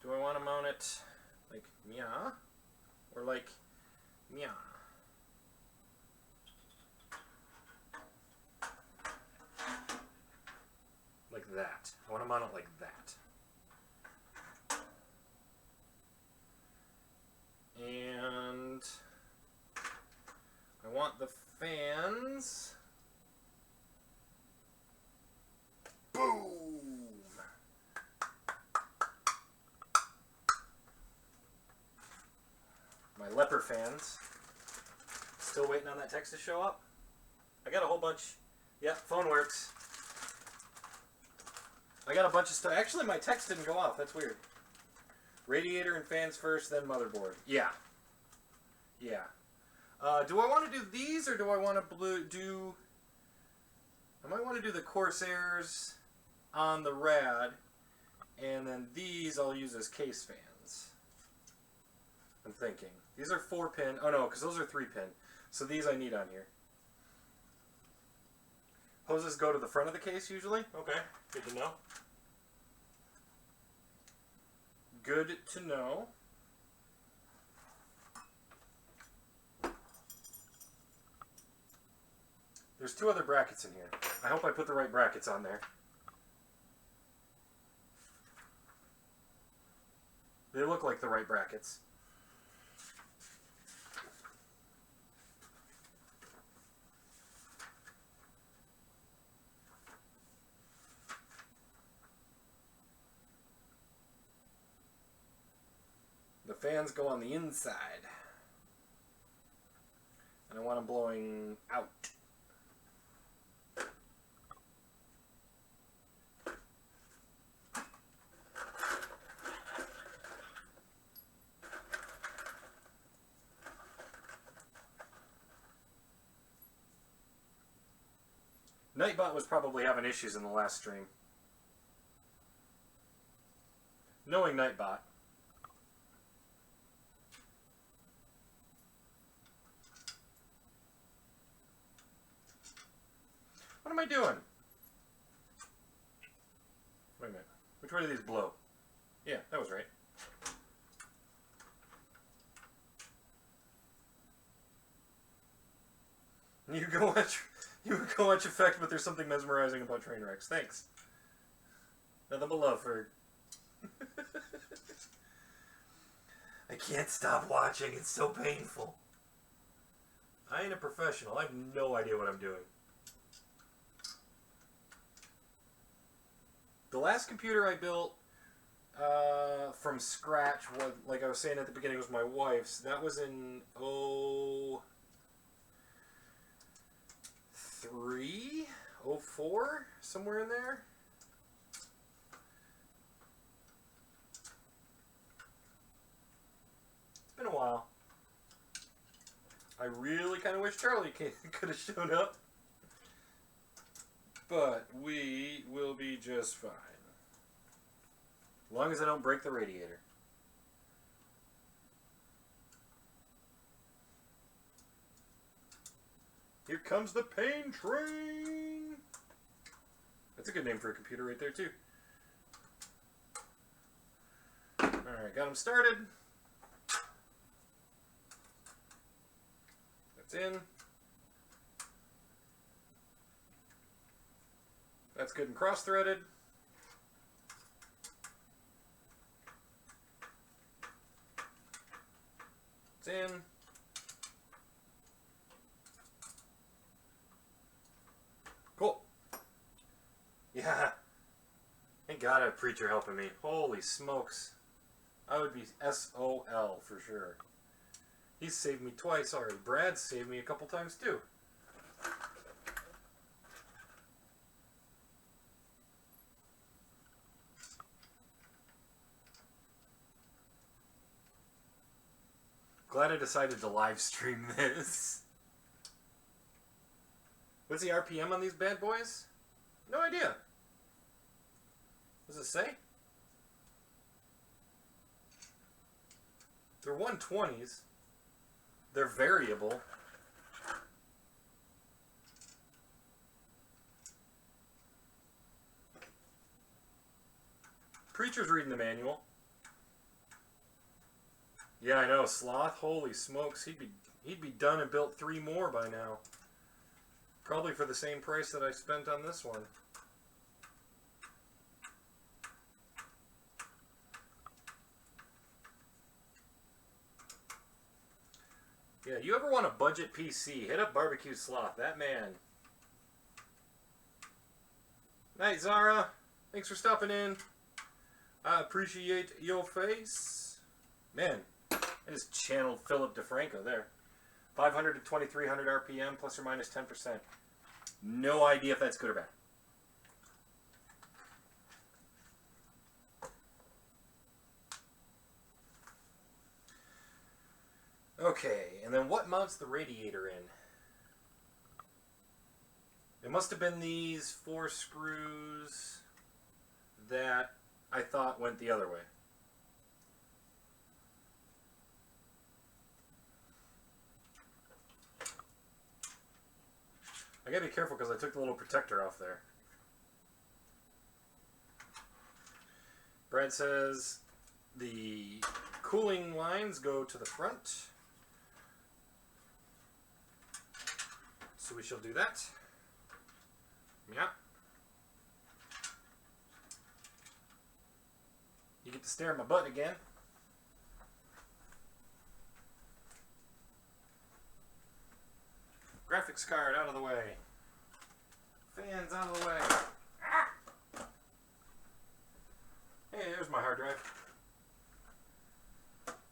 Do I want to mount it like meow? Or like meow? Like that. I want to mount it like that. And I want the fans. Boom! My leopard fans. Still waiting on that text to show up. I got a whole bunch. Yep, phone works. I got a bunch of stuff. Actually, my text didn't go off. That's weird. Radiator and fans first, then motherboard. Yeah. Yeah. Do I want to do these, or do I want to do... I might want to do the Corsairs on the rad, and then these I'll use as case fans. I'm thinking. These are 4-pin. Oh, no, because those are 3-pin. So these I need on here. Hoses go to the front of the case, usually? Okay, good to know. Good to know. There's 2 other brackets in here. I hope I put the right brackets on there. They look like the right brackets. The fans go on the inside. And I want them blowing out. Nightbot was probably having issues in the last stream. Knowing Nightbot. What am I doing? Wait a minute. Which way do these blow? Yeah, that was right. You go watch Effect, but there's something mesmerizing about train wrecks. Thanks. Nothing but love for... I can't stop watching. It's so painful. I ain't a professional. I have no idea what I'm doing. The last computer I built from scratch, like I was saying at the beginning, was my wife's. That was in 03, 04, somewhere in there. It's been a while. I really kind of wish Charlie could have shown up. But we will be just fine. As long as I don't break the radiator. Here comes the pain train! That's a good name for a computer right there, too. Alright, got him started. That's in. That's good and cross-threaded. It's in. Cool. Yeah. Thank God I have Preacher helping me. Holy smokes. I would be SOL for sure. He's saved me twice already. Brad's saved me a couple times too. Glad I decided to live stream this. What's the RPM on these bad boys? No idea. What does it say? They're 120s. They're variable. Preacher's reading the manual. Yeah, I know. Sloth, holy smokes. He'd be done and built 3 more by now. Probably for the same price that I spent on this one. Yeah, you ever want a budget PC? Hit up Barbecue Sloth. That man. Night, Zara. Thanks for stopping in. I appreciate your face. Man, I just channeled Philip DeFranco there. 500 to 2300 RPM, plus or minus 10%. No idea if that's good or bad. Okay, and then what mounts the radiator in? It must have been these 4 screws that I thought went the other way. I gotta be careful because I took the little protector off there. Brad says the cooling lines go to the front. So we shall do that. Yeah. You get to stare at my butt again. Graphics card out of the way. Fans out of the way. Ah! Hey, there's my hard drive.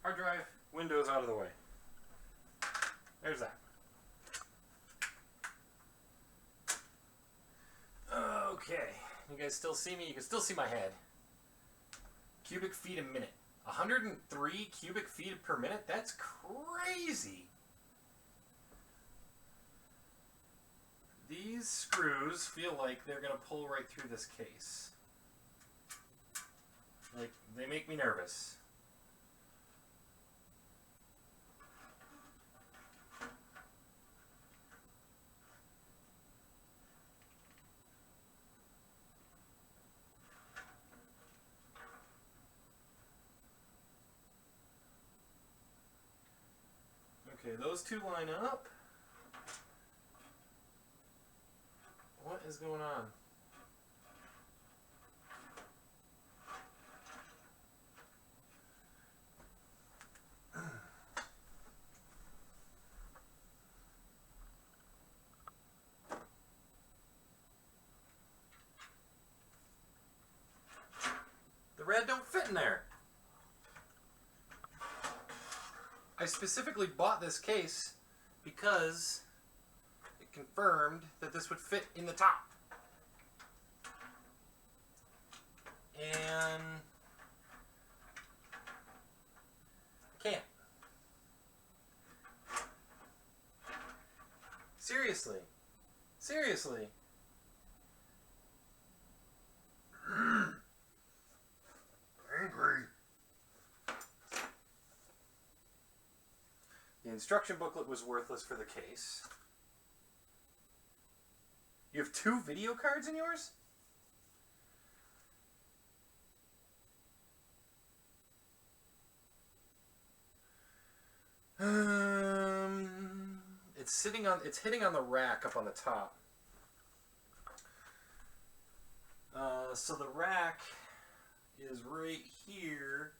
Hard drive, Windows out of the way. There's that. Okay. You guys still see me? You can still see my head. Cubic feet a minute. 103 cubic feet per minute? That's crazy. These screws feel like they're going to pull right through this case. Like, they make me nervous. Okay, those two line up. What is going on? The red don't fit in there. I specifically bought this case because it confirmed that this would fit in the top. And I can't. Seriously. Seriously. Angry. The instruction booklet was worthless for the case. You have 2 video cards in yours? It's hitting on the rack up on the top. So the rack is right here,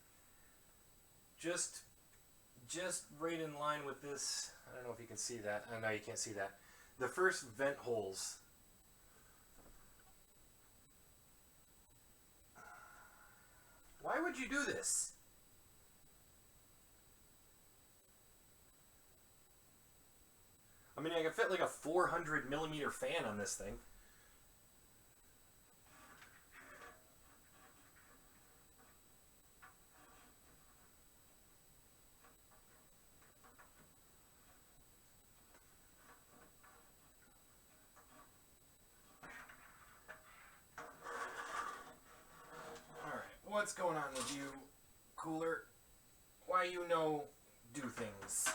just right in line with this. I don't know if you can see that. I know you can't see that. The first vent holes. Why would you do this? I mean, I could fit like a 400 millimeter fan on this thing. Alright, what's going on with you, cooler? Why you do things?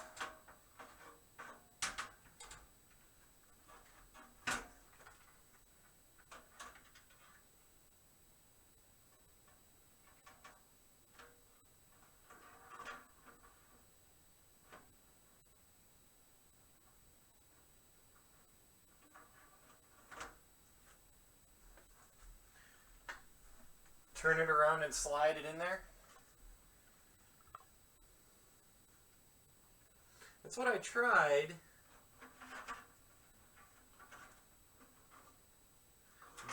Turn it around and slide it in there. That's what I tried.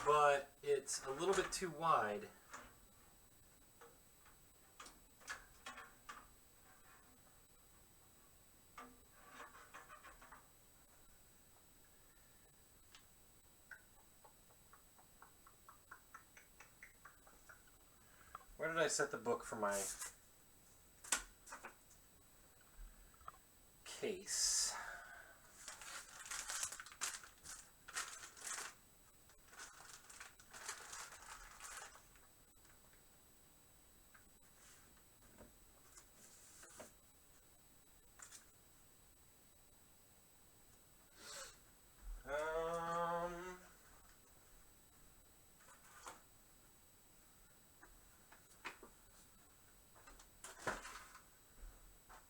But it's a little bit too wide. Where did I set the book for my case?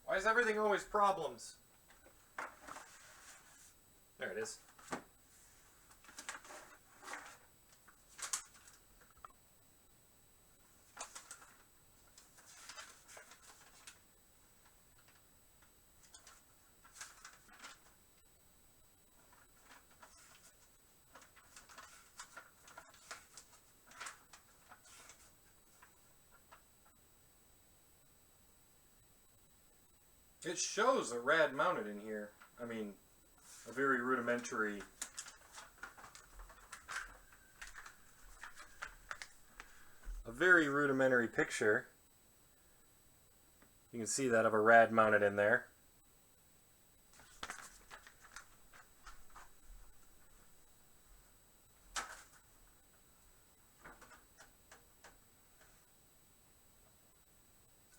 Why is everything always problems? There it is. It shows a rad mounted in here. I mean, a very rudimentary picture. You can see that of a rad mounted in there.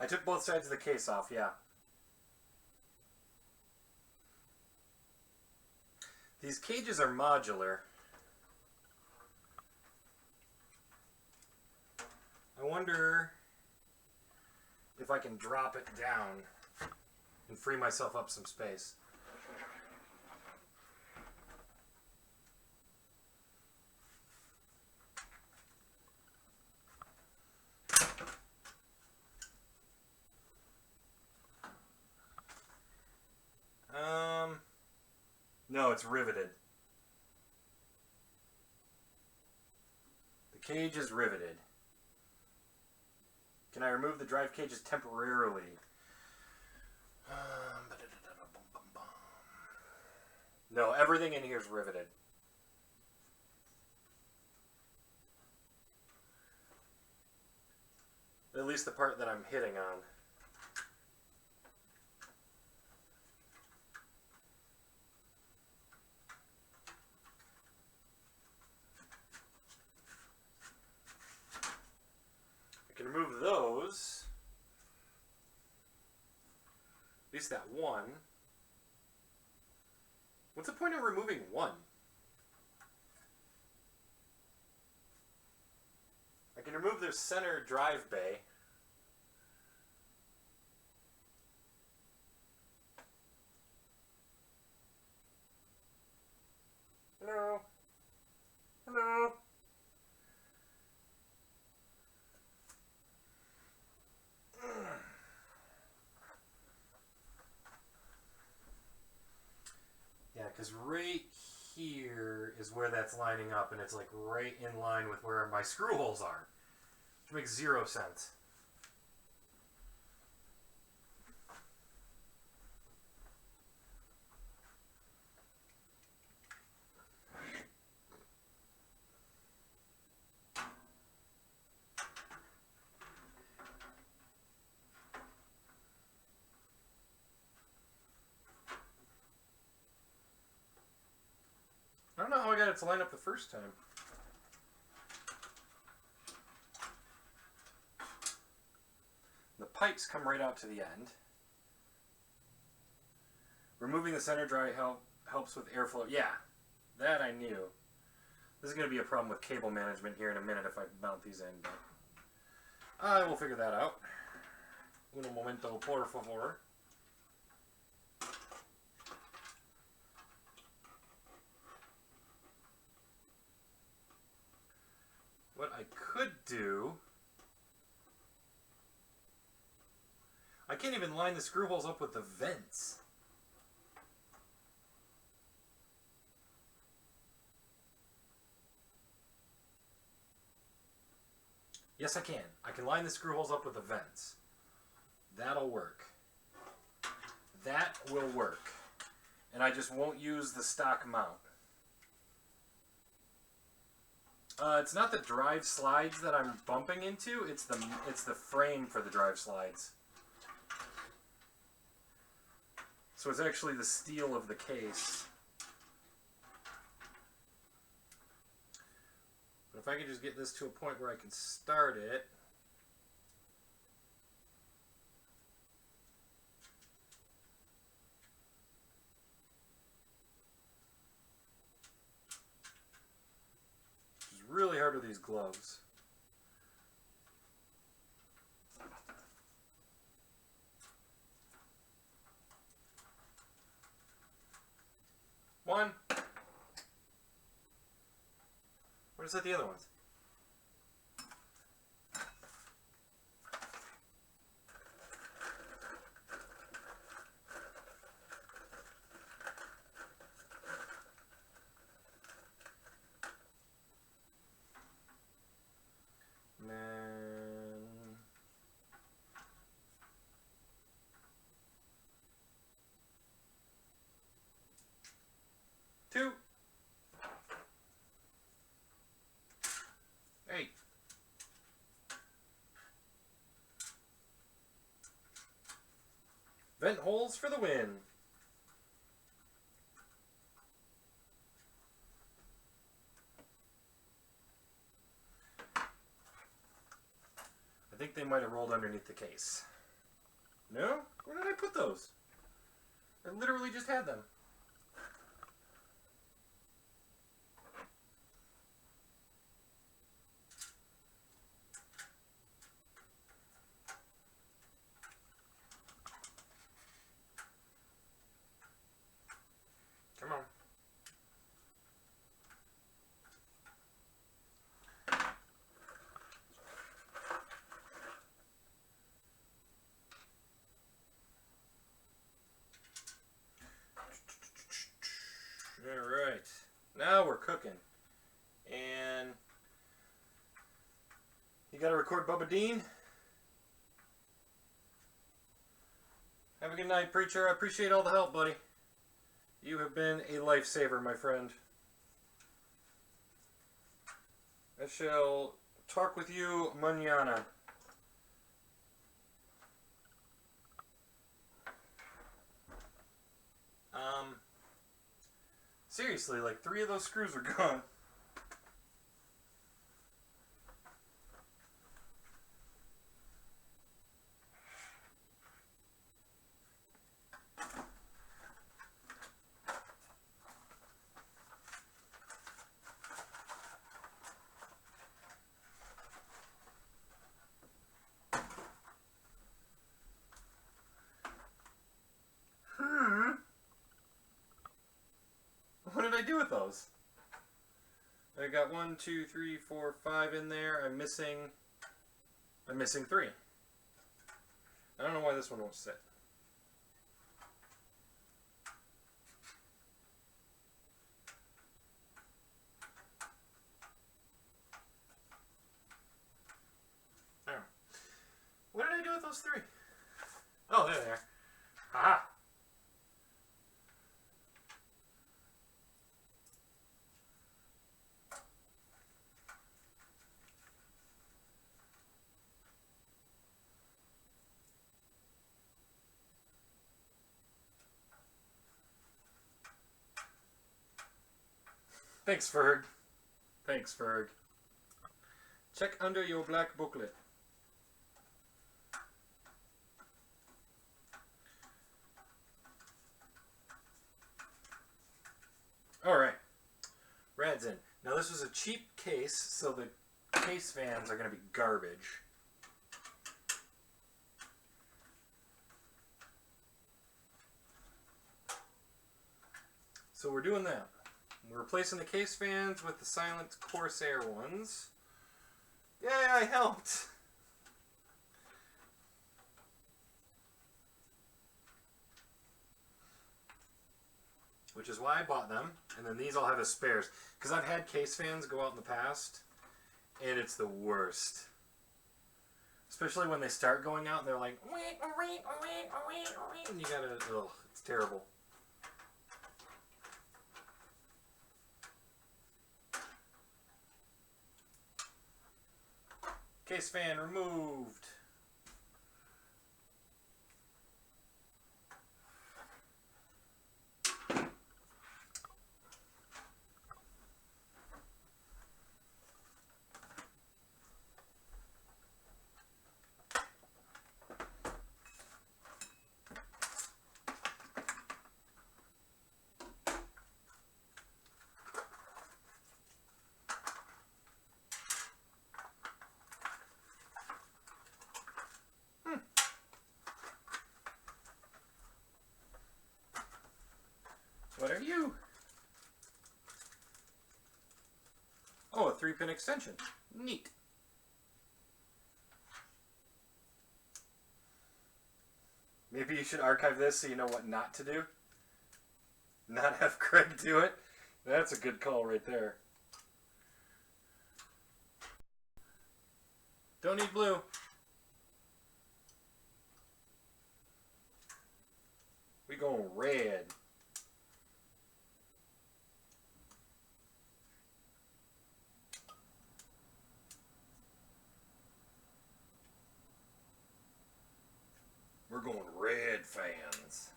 I took both sides of the case off, yeah. These cages are modular. I wonder if I can drop it down and free myself up some space. No, it's riveted. The cage is riveted. Can I remove the drive cages temporarily? No, everything in here is riveted. At least the part that I'm hitting on. I can remove those. At least that one. What's the point of removing one? I can remove their center drive bay. Hello? Hello? because right here is where that's lining up, and it's like right in line with where my screw holes are, which makes 0 sense. I don't know how I got it to line up the first time. The pipes come right out to the end. Removing the center dry helps with airflow. Yeah, that I knew. This is going to be a problem with cable management here in a minute if I mount these in, but I will figure that out. Un momento, por favor. What I could do... I can't even line the screw holes up with the vents. Yes, I can. I can line the screw holes up with the vents. That'll work. That will work. And I just won't use the stock mount. It's not the drive slides that I'm bumping into. It's the frame for the drive slides. So it's actually the steel of the case. But if I could just get this to a point where I can start it. It's really hard with these gloves. One. Where's the other ones? Two. Eight. Vent holes for the win. I think they might have rolled underneath the case. No? Where did I put those? I literally just had them. Come on. All right. Now we're cooking. And you got to record Bubba Dean. Have a good night, preacher. I appreciate all the help, buddy. You have been a lifesaver, my friend. I shall talk with you mañana. Seriously, like 3 of those screws are gone. What did I do with those? I got 1, 2, 3, 4, 5 in there. I'm missing 3. I don't know why this one won't sit. those three? Oh, there they are. Aha! Thanks, Ferg. Thanks, Ferg. Check under your black booklet. Alright. Rad's in. Now this was a cheap case, so the case fans are going to be garbage. So we're doing that. We're replacing the case fans with the Silent Corsair ones. Yay, I helped! Which is why I bought them. And then these I'll have as spares. Because I've had case fans go out in the past, and it's the worst. Especially when they start going out and they're like, and you gotta, ugh, it's terrible. Case fan removed. What are you? Oh, a 3-pin extension. Neat. Maybe you should archive this so you know what not to do. Not have Craig do it. That's a good call right there. Don't need blue. We going red. We're going red fans.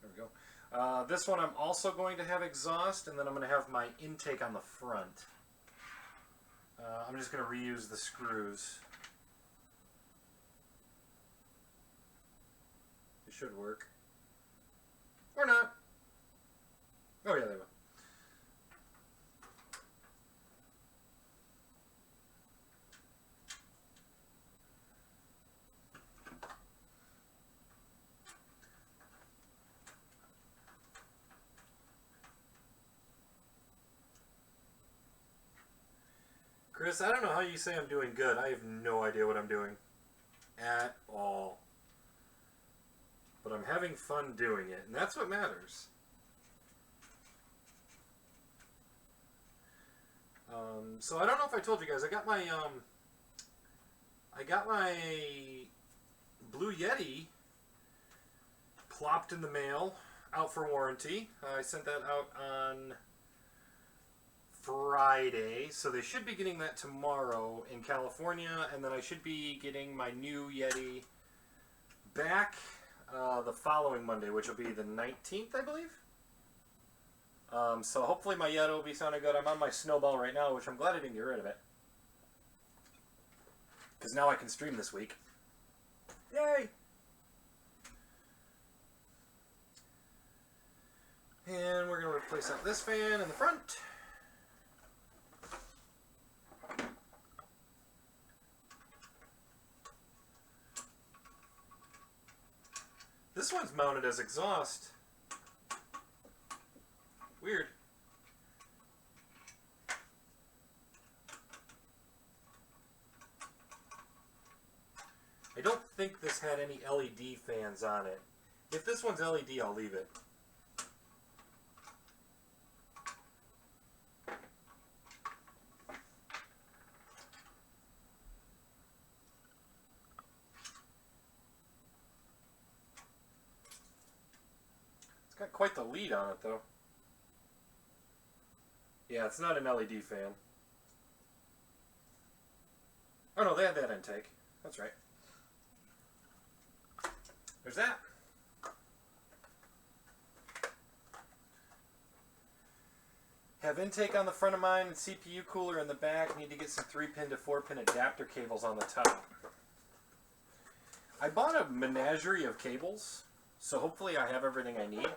There we go. This one I'm also going to have exhaust, and then I'm going to have my intake on the front. I'm just going to reuse the screws. It should work. Or not. Oh yeah, they will. Chris, I don't know how you say I'm doing good. I have no idea what I'm doing. At all. But I'm having fun doing it, and that's what matters. So I don't know if I told you guys, I got my Blue Yeti plopped in the mail, out for warranty. I sent that out on Friday, so they should be getting that tomorrow in California, and then I should be getting my new Yeti back the following Monday, which will be the 19th, I believe. So hopefully my Yeti will be sounding good. I'm on my Snowball right now, which I'm glad I didn't get rid of it, because now I can stream this week. Yay! And we're going to replace out this fan in the front. This one's mounted as exhaust. Weird. I don't think this had any LED fans on it. If this one's LED, I'll leave it. Got quite the lead on it, though. Yeah, it's not an LED fan. Oh no, they had that intake. That's right. There's that. Have intake on the front of mine and CPU cooler in the back. Need to get some 3-pin to 4-pin adapter cables on the top. I bought a menagerie of cables, so hopefully I have everything I need.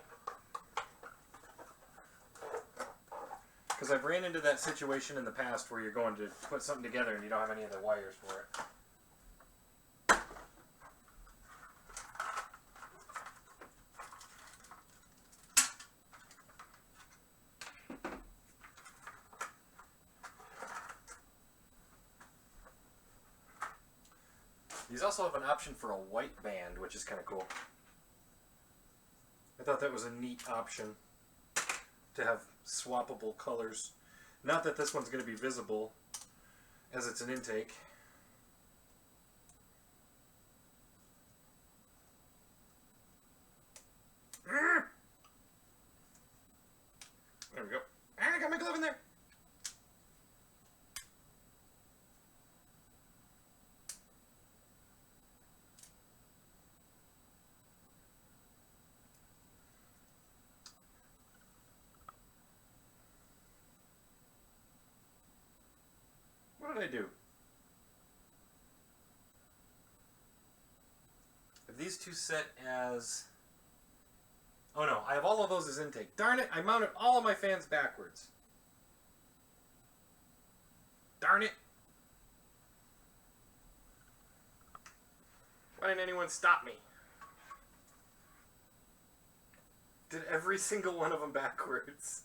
Because I've ran into that situation in the past where you're going to put something together and you don't have any of the wires for it. These also have an option for a white band, which is kind of cool. I thought that was a neat option to have swappable colors. Not that this one's going to be visible as it's an intake. There we go. I got my glove in there. What did I do? Have these two set as... Oh no, I have all of those as intake. Darn it, I mounted all of my fans backwards. Darn it. Why didn't anyone stop me? Did every single one of them backwards.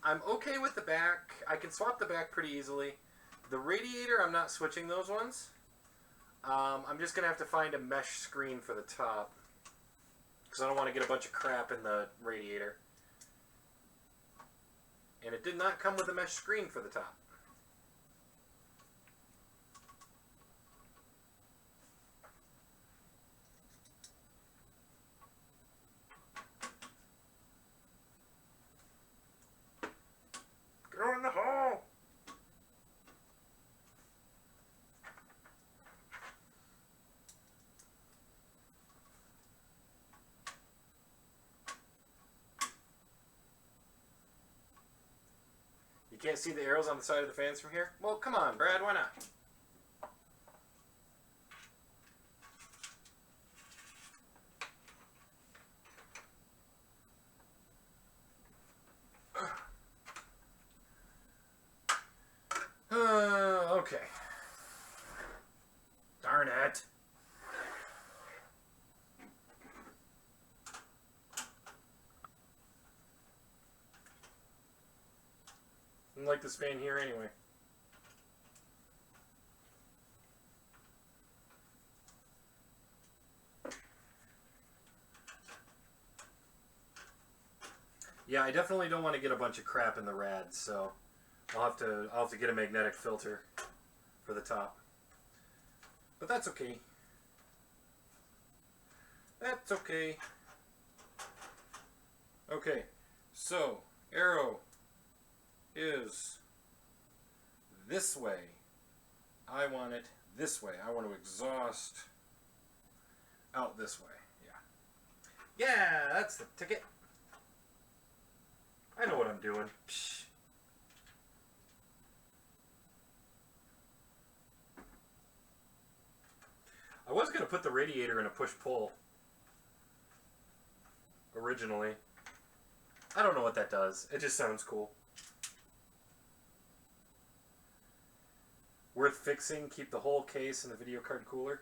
I'm okay with the back. I can swap the back pretty easily. The radiator, I'm not switching those ones. I'm just going to have to find a mesh screen for the top. Because I don't want to get a bunch of crap in the radiator. And it did not come with a mesh screen for the top. Go in the hole! You can't see the arrows on the side of the fans from here? Well, come on, Brad, why not? Okay. Darn it. I don't like this fan here anyway. Yeah, I definitely don't want to get a bunch of crap in the rads, so I'll have to get a magnetic filter for the top. But that's okay. That's okay. Okay, so arrow is this way. I want it this way. I want to exhaust out this way. Yeah. Yeah, that's the ticket. I know what I'm doing. Psh. I was going to put the radiator in a push-pull originally. I don't know what that does. It just sounds cool. Worth fixing. Keep the whole case in the video card cooler.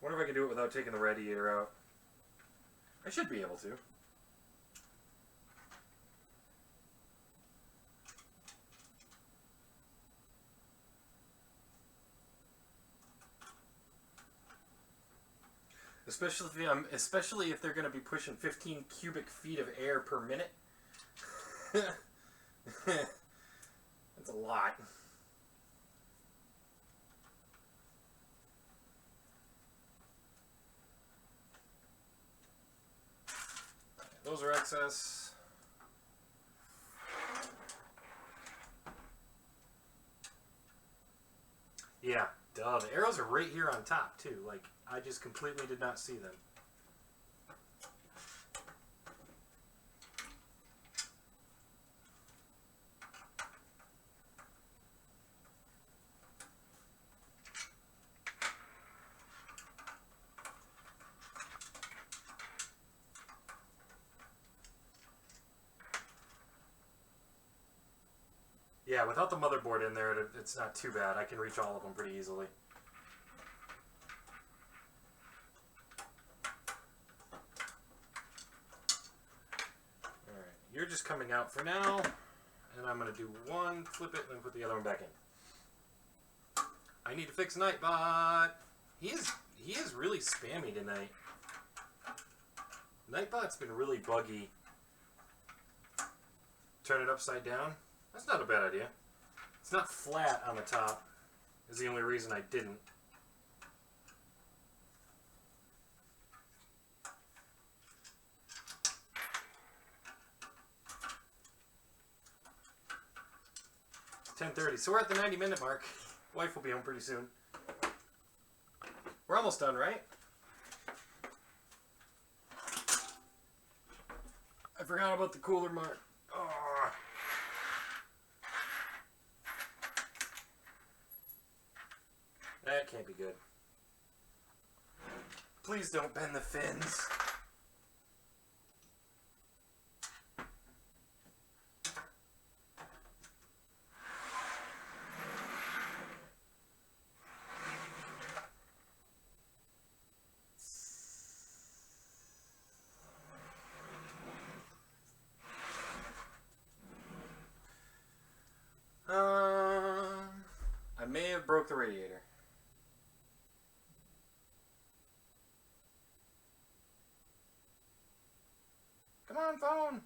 Wonder if I can do it without taking the radiator out. I should be able to. Especially if they're going to be pushing 15 cubic feet of air per minute. That's a lot. are excess. Yeah, duh. The arrows are right here on top, too. Like, I just completely did not see them. Yeah, without the motherboard in there, it's not too bad. I can reach all of them pretty easily. Alright, you're just coming out for now. And I'm going to do one, flip it, and then put the other one back in. I need to fix Nightbot. He is really spammy tonight. Nightbot's been really buggy. Turn it upside down. That's not a bad idea. It's not flat on the top, is the only reason I didn't. It's 10:30, so we're at the 90-minute mark. Wife will be home pretty soon. We're almost done, right? I forgot about the cooler mark. Oh. That can't be good. Please don't bend the fins. I may have broke the radiator. Come on, phone.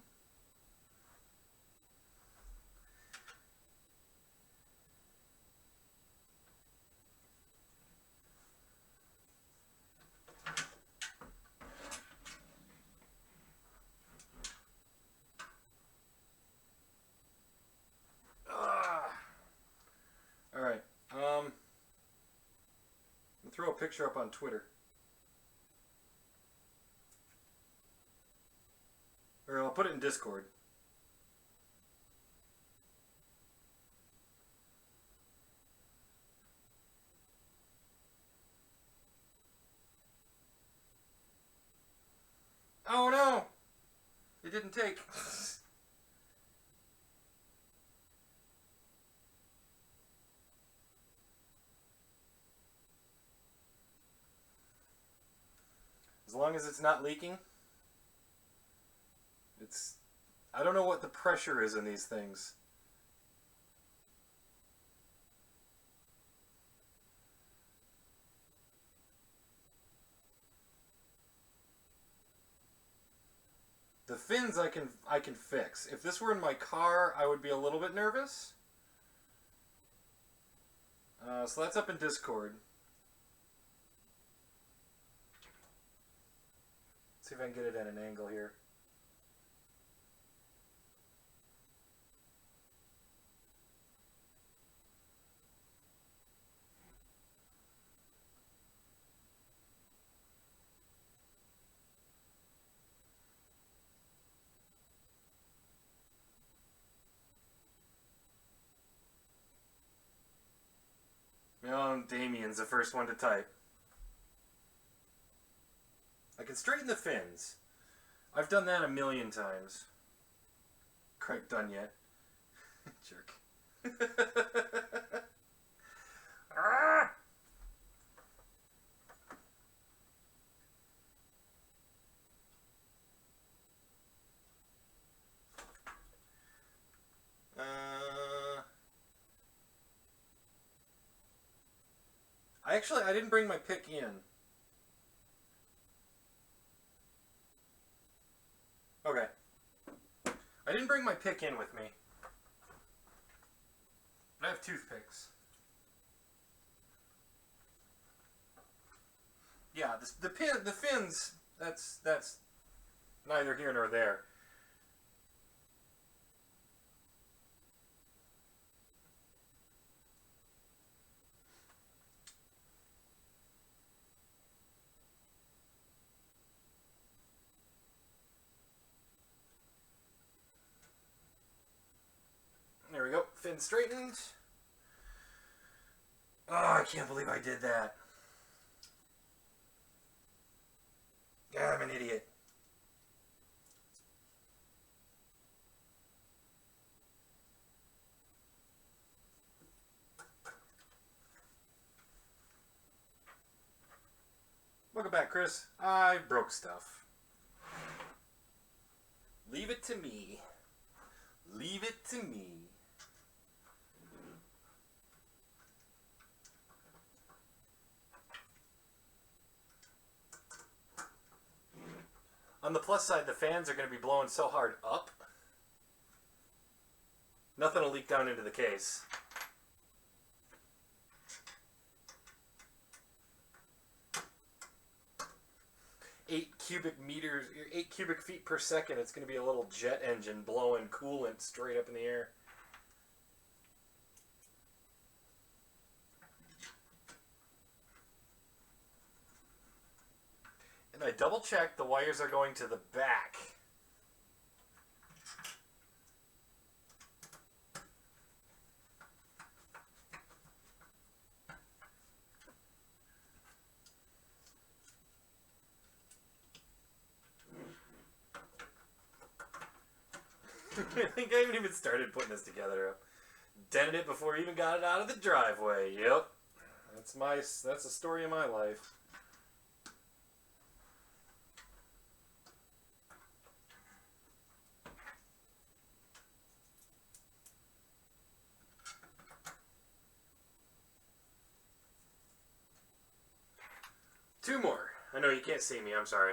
All right. I'll throw a picture up on Twitter. Or I'll put it in Discord. Oh no! It didn't take. As long as it's not leaking. I don't know what the pressure is in these things. The fins I can fix. If this were in my car, I would be a little bit nervous. So that's up in Discord. Let's see if I can get it at an angle here. Oh, Damien's the first one to type. I can straighten the fins. I've done that a million times. Quite done yet. Jerk. Ah! I didn't bring my pick in. Okay. I didn't bring my pick in with me. But I have toothpicks. Yeah, the fins, that's neither here nor there. There we go. Fin straightened. Oh, I can't believe I did that. God, I'm an idiot. Welcome back, Chris. I broke stuff. Leave it to me. Leave it to me. On the plus side, the fans are going to be blowing so hard up, nothing will leak down into the case. Eight cubic feet per second. It's going to be a little jet engine blowing coolant straight up in the air. And I double checked, the wires are going to the back. I think I haven't even started putting this together. Dented it before I even got it out of the driveway. Yep. That's the story of my life. Two more. I know you can't see me, I'm sorry.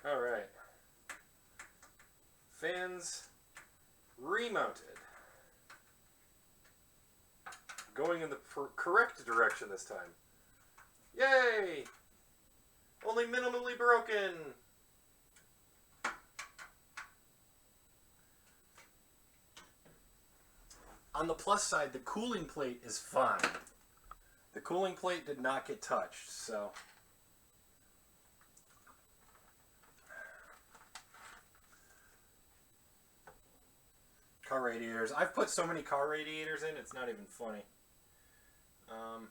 Alright. Fans remounted. Going in the correct direction this time. Yay! Only minimally broken! On the plus side, the cooling plate is fine. The cooling plate did not get touched, so... Car radiators. I've put so many car radiators in, it's not even funny. I'm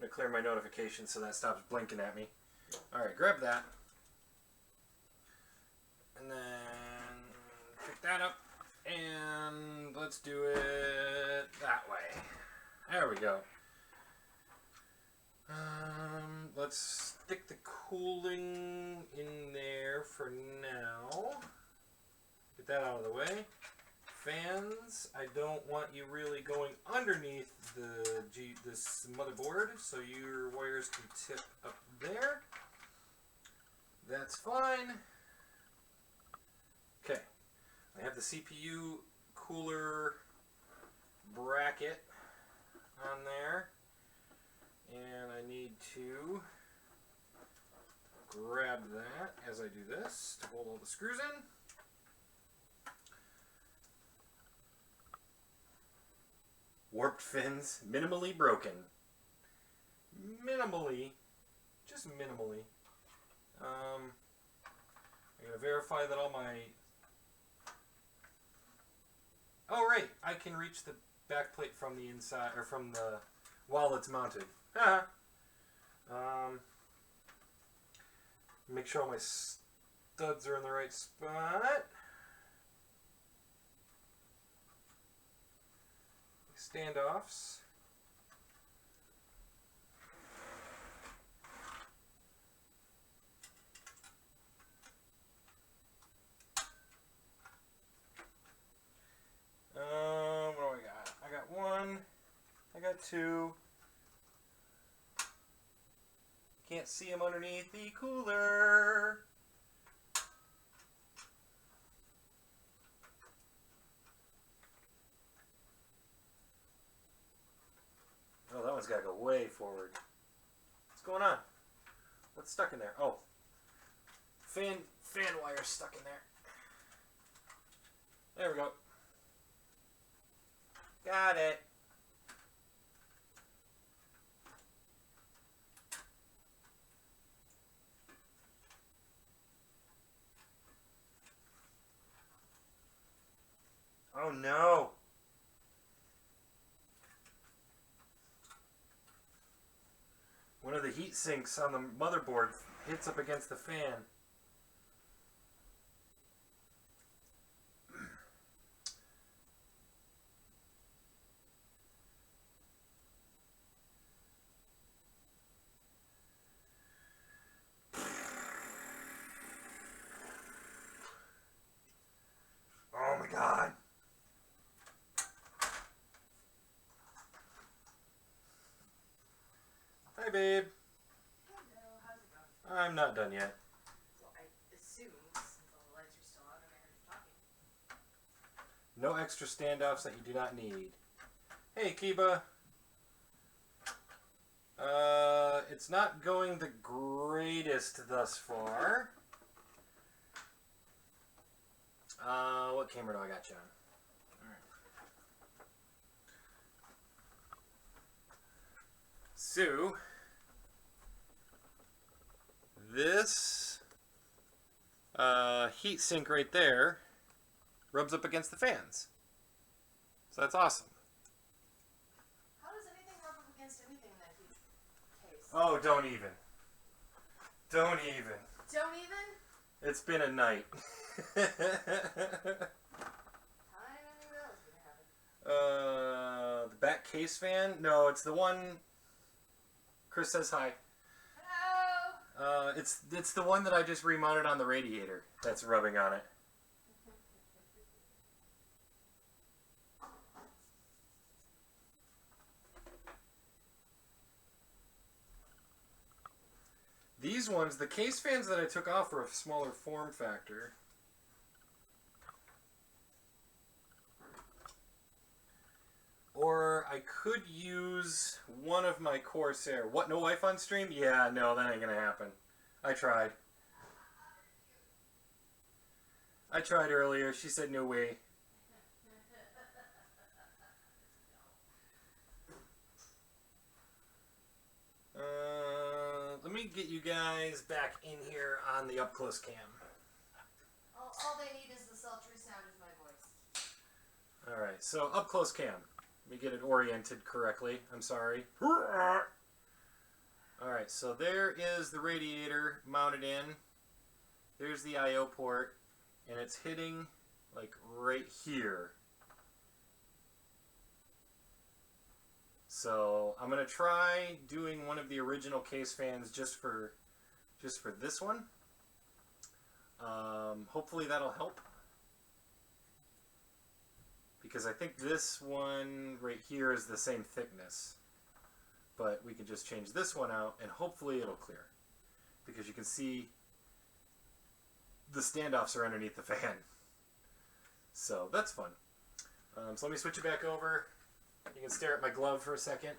going to clear my notifications so that stops blinking at me. Alright, grab that. And then pick that up. And let's do it that way. There we go. Let's stick the cooling in there for now. Get that out of the way. Fans, I don't want you really going underneath this motherboard, so your wires can tip up there. That's fine. Okay, I have the CPU cooler bracket on there, and I need to grab that as I do this to hold all the screws in. Warped fins, minimally broken. Minimally. Just minimally. I'm going to verify that all my... Oh, right. I can reach the back plate from the inside, or from the... while it's mounted. Make sure all my studs are in the right spot. Standoffs. What do I got? one. I got two. Can't see him underneath the cooler. Oh, that one's got to go way forward. What's going on? What's stuck in there? Oh, fan wire stuck in there. There we go. Got it. Oh no. One of the heat sinks on the motherboard hits up against the fan. Oh my god. Hi, babe. Hello, how's it going? I'm not done yet. Well, I assume, since all the lights are still on and I heard you talking. No extra standoffs that you do not need. Hey, Kiba. It's not going the greatest thus far. What camera do I got you on? Alright. So, this heat sink right there rubs up against the fans. So that's awesome. How does anything rub up against anything in that huge case? Oh, don't even. Don't even. Don't even? It's been a night. I knew that was gonna happen. The back case fan? No, it's the one. Chris says hi. Hello! It's the one that I just remounted on the radiator that's rubbing on it. These ones, the case fans that I took off are a smaller form factor. Or I could use one of my Corsair. What, no Wi-Fi on stream? Yeah, no, that ain't gonna happen. I tried. I tried earlier. She said no way. Let me get you guys back in here on the up close cam. All they need is the sultry sound of my voice. Alright, so up close cam. Let me get it oriented correctly. I'm sorry. Alright, so there is the radiator mounted in. There's the I/O port. And it's hitting like right here. So I'm gonna try doing one of the original case fans just for this one. Hopefully that'll help, because I think this one right here is the same thickness, but we can just change this one out and hopefully it'll clear, because you can see the standoffs are underneath the fan. So that's fun. So let me switch it back over. You can stare at my glove for a second.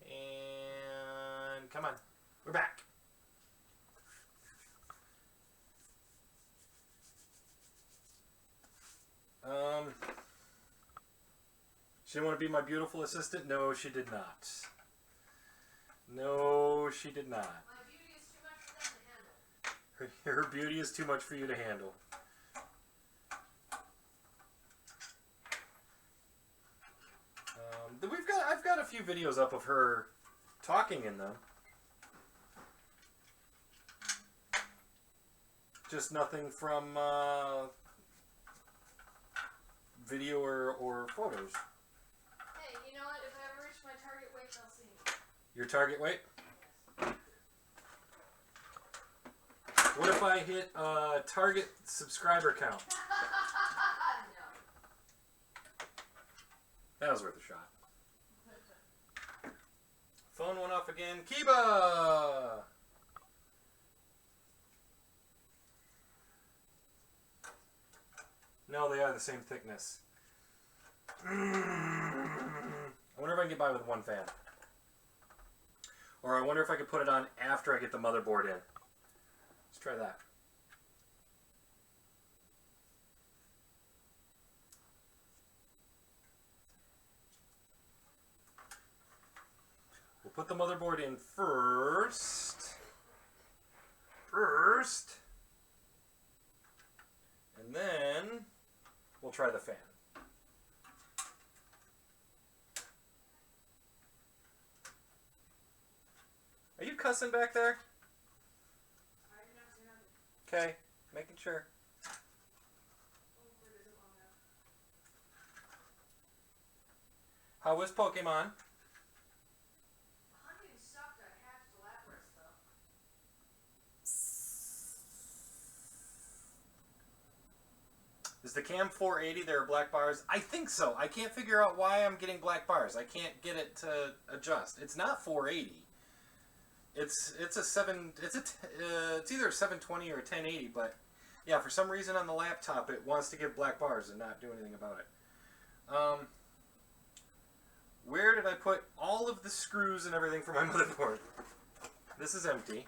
And come on. We're back. She didn't want to be my beautiful assistant? No, she did not. No, she did not. My beauty is too much for them to handle. Her beauty is too much for you to handle. I've got a few videos up of her talking in them. Just nothing from video or photos. Hey, you know what? If I ever reach my target weight, they'll see me. Your target weight? Yes. What if I hit target subscriber count? No. That was worth a shot. Phone went off again. Kiba! No, they are the same thickness. I wonder if I can get by with one fan. Or I wonder if I could put it on after I get the motherboard in. Let's try that. We'll put the motherboard in first. And then we'll try the fan. Are you cussing back there? Okay, making sure. How was Pokemon? Hunting sucked. I hatched a Lapras, though. Is the cam 480 there are black bars? I think so. I can't figure out why I'm getting black bars. I can't get it to adjust. It's not 480. It's either a 720 or a 1080, but yeah, for some reason on the laptop it wants to give black bars and not do anything about it. Where did I put all of the screws and everything for my motherboard? This is empty.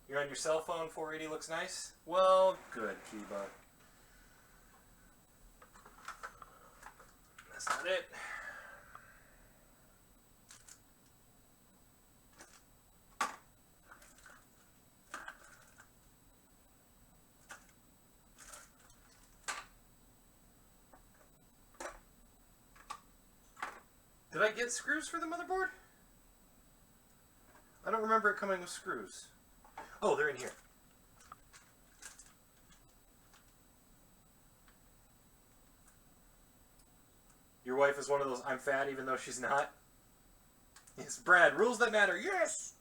You're on your cell phone, 480 looks nice? Well, good, Kiba. That's not it. Did I get screws for the motherboard? I don't remember it coming with screws. Oh, they're in here. Your wife is one of those, I'm fat even though she's not? Yes, Brad, rules that matter, yes!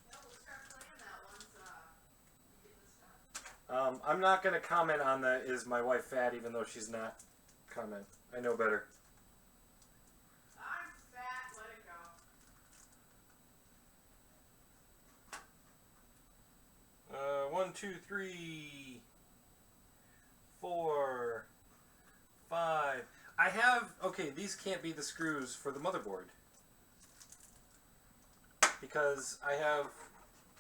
Well, we'll start playing that once you get this done. I'm not going to comment on the is my wife fat even though she's not comment. I know better. I'm fat. Let it go. 1, 2, 3, 4, 5. I have, okay, these can't be the screws for the motherboard. Because I have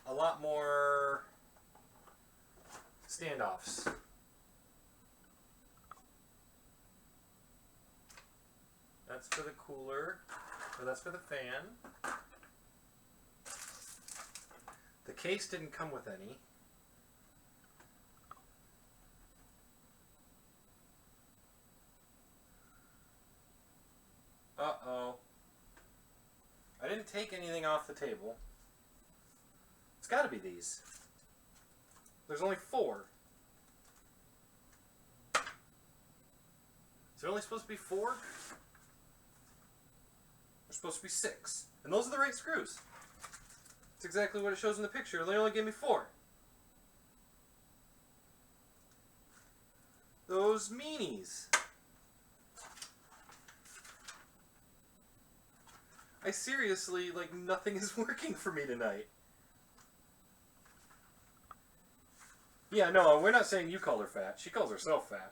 a lot more standoffs. That's for the cooler, or that's for the fan. The case didn't come with any. Uh-oh. I didn't take anything off the table. It's got to be these. There's only 4. Is there only supposed to be 4? There's supposed to be 6. And those are the right screws. That's exactly what it shows in the picture. They only gave me 4. Those meanies. I seriously, like, nothing is working for me tonight. Yeah, no, we're not saying you call her fat. She calls herself fat.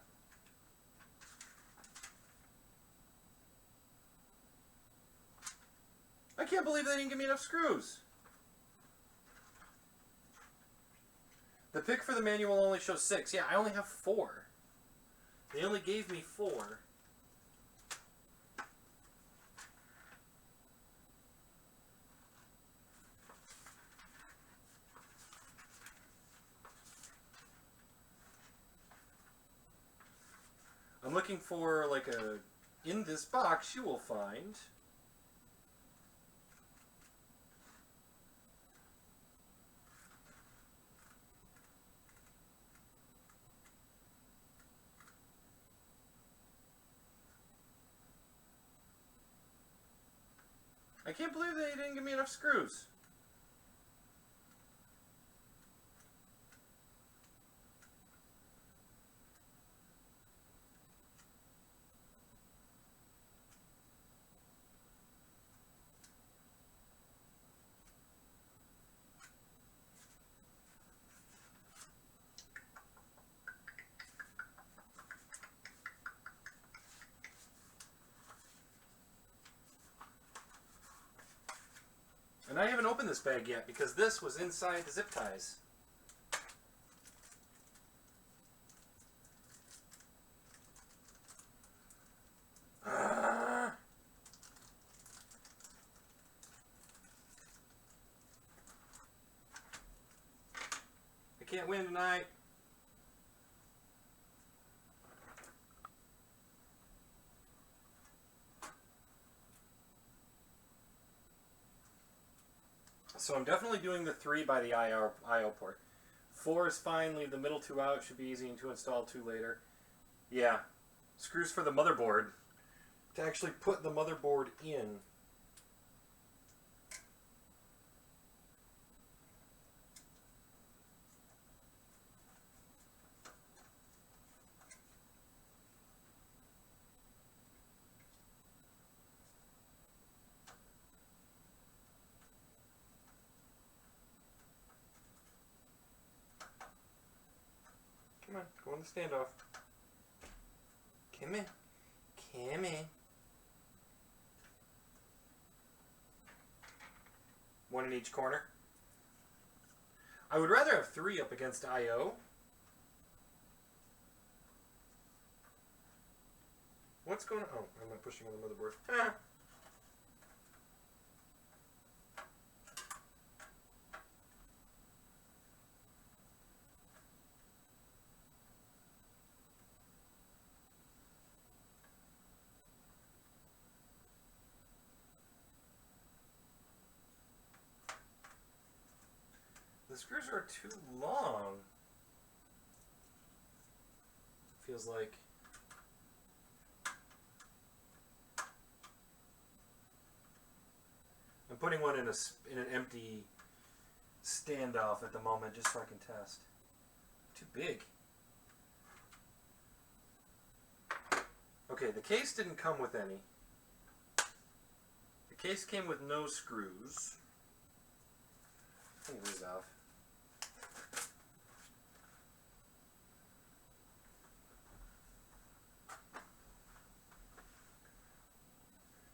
I can't believe they didn't give me enough screws. The pic for the manual only shows 6. Yeah, I only have 4. They only gave me 4. I'm looking for, like, in this box you will find I can't believe they didn't give me enough screws. And I haven't opened this bag yet because this was inside the zip ties. I can't win tonight. So I'm definitely doing the 3 by the IO port. 4 is fine, leave the middle 2 out, should be easy to install 2 later. Yeah, screws for the motherboard. To actually put the motherboard in. Come on, go on the standoff. Come in. Come in. 1 in each corner. I would rather have 3 up against IO. What's going on? Oh, I'm not pushing on the motherboard. Ah. The screws are too long. Feels like. I'm putting one in an empty standoff at the moment just so I can test. Too big. Okay, the case didn't come with any. The case came with no screws. Take these off.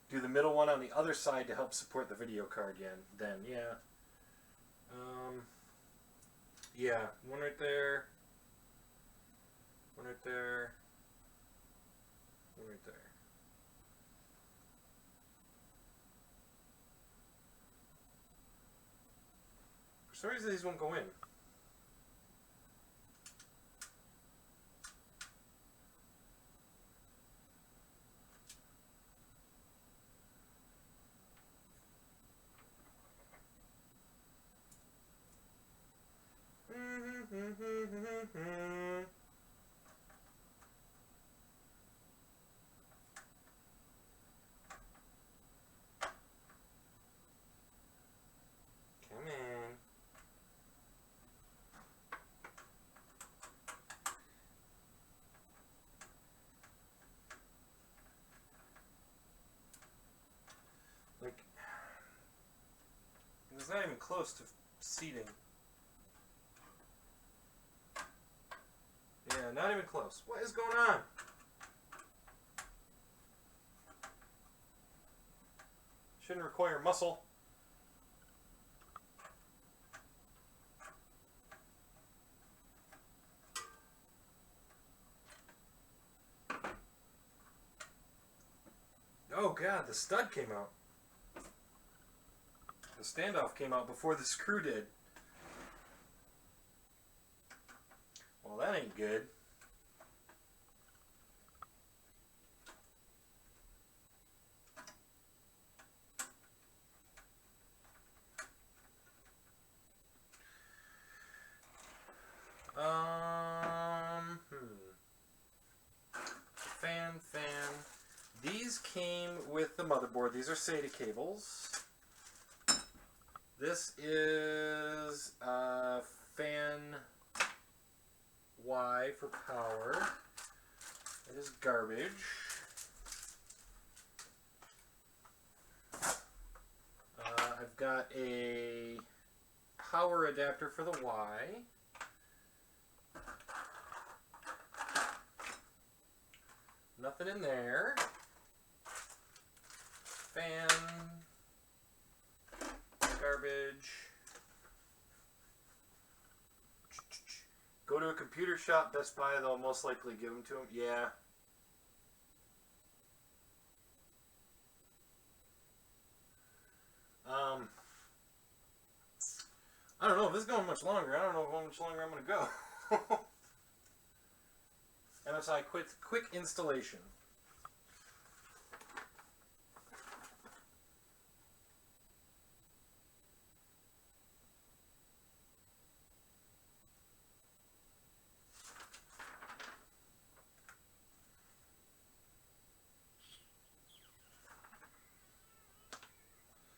Do the middle one on the other side to help support the video card then, yeah. Yeah, one right there. One right there. One right there. For some reason these won't go in. Come in. Like, it's not even close to seating. Yeah, not even close. What is going on? Shouldn't require muscle. Oh god, the stud came out. The standoff came out before the screw did. Well, that ain't good. Fan. These came with the motherboard. These are SATA cables. This is fan Y for power. It is garbage. I've got a power adapter for the Y. Nothing in there. Fan. garbage. Go to a computer shop, Best Buy, they'll most likely give them to him. Yeah. I don't know if this is going much longer. I don't know how much longer I'm going to go. MSI quick installation.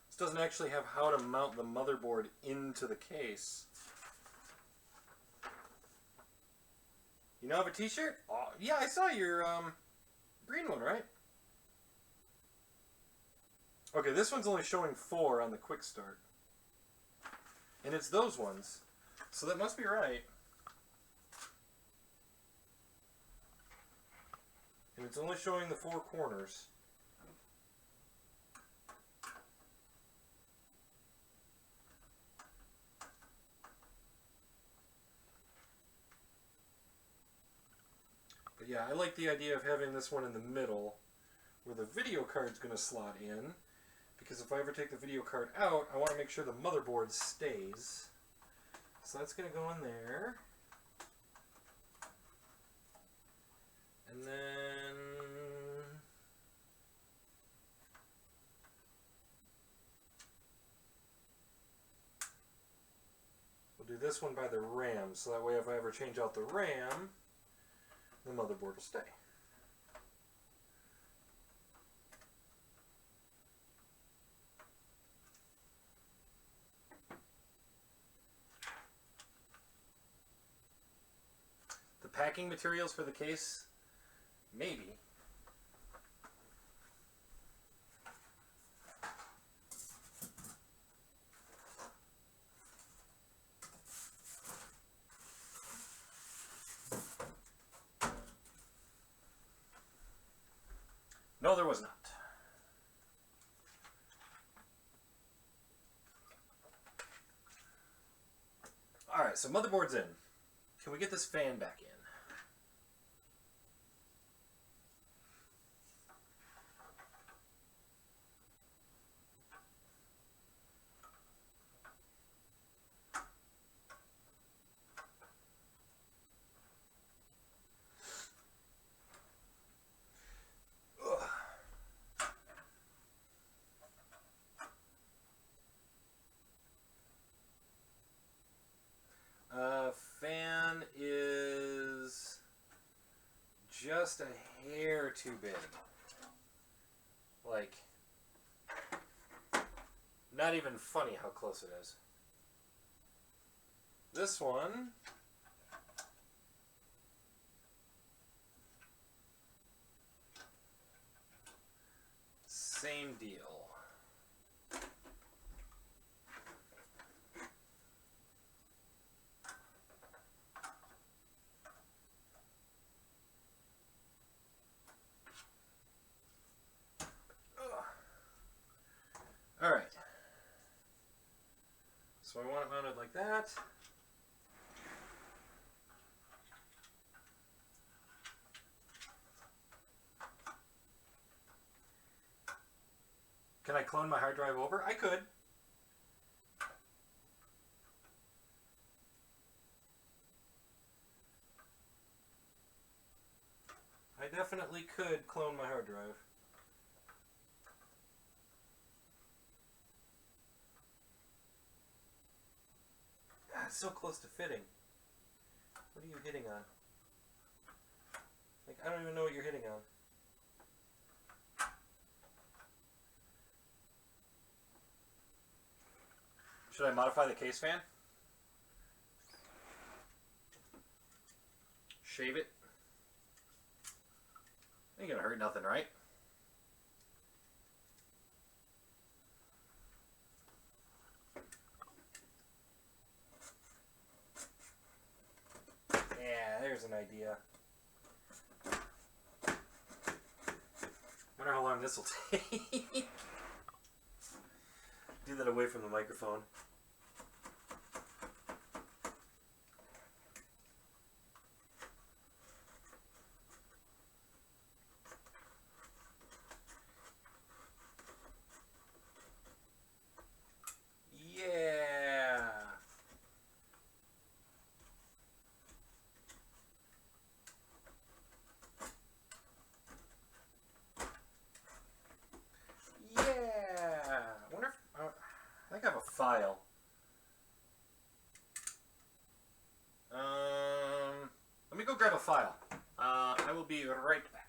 This doesn't actually have how to mount the motherboard into the case. You know, have a t-shirt? Oh, yeah, I saw your green one, right? Okay, this one's only showing 4 on the quick start. And it's those ones. So that must be right. And it's only showing the 4 corners. But yeah, I like the idea of having this one in the middle where the video card's going to slot in. Because if I ever take the video card out, I want to make sure the motherboard stays. So that's going to go in there. And then we'll do this one by the RAM. So that way if I ever change out the RAM, the motherboard will stay. The packing materials for the case, maybe. No, there was not. Alright, so motherboard's in. Can we get this fan back in? Fan is just a hair too big. Like, not even funny how close it is. This one, same deal. Alright. So I want it mounted like that. Can I clone my hard drive over? I could. I definitely could clone my hard drive. God, it's so close to fitting. What are you hitting on? Like, I don't even know what you're hitting on. Should I modify the case fan? Shave it? Ain't gonna hurt nothing, right? Yeah, there's an idea. Wonder how long this will take. do that away from the microphone. Yeah. Yeah. I wonder if I think I have a file. Let me go grab a file. I will be right back.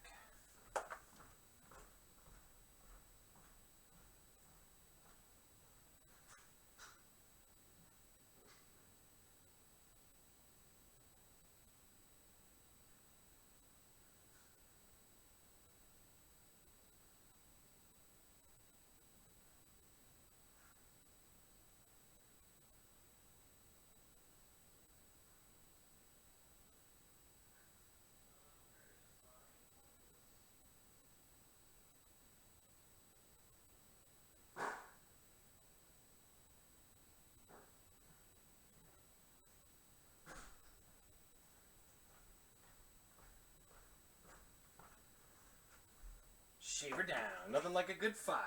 Shave her down. Nothing like a good file.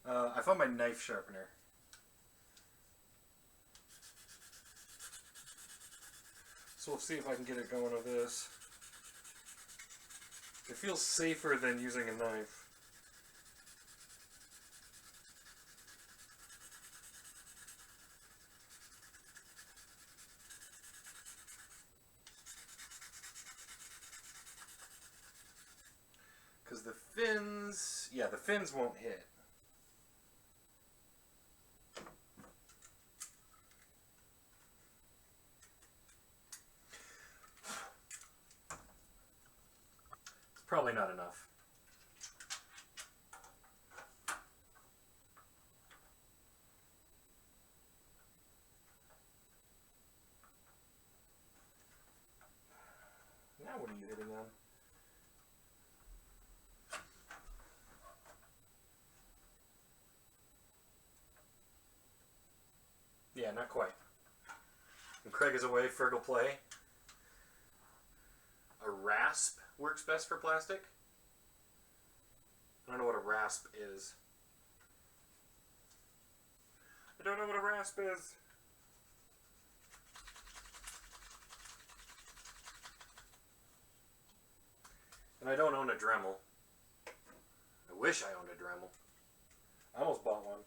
I found my knife sharpener. So we'll see if I can get it going with this. It feels safer than using a knife. Because the fins, yeah, the fins won't hit. It's probably not enough. Now what are you hitting on? Yeah, not quite. When Craig is away, Ferg will play. A rasp works best for plastic. I don't know what a rasp is. I don't know what a rasp is. And I don't own a Dremel. I wish I owned a Dremel. I almost bought one.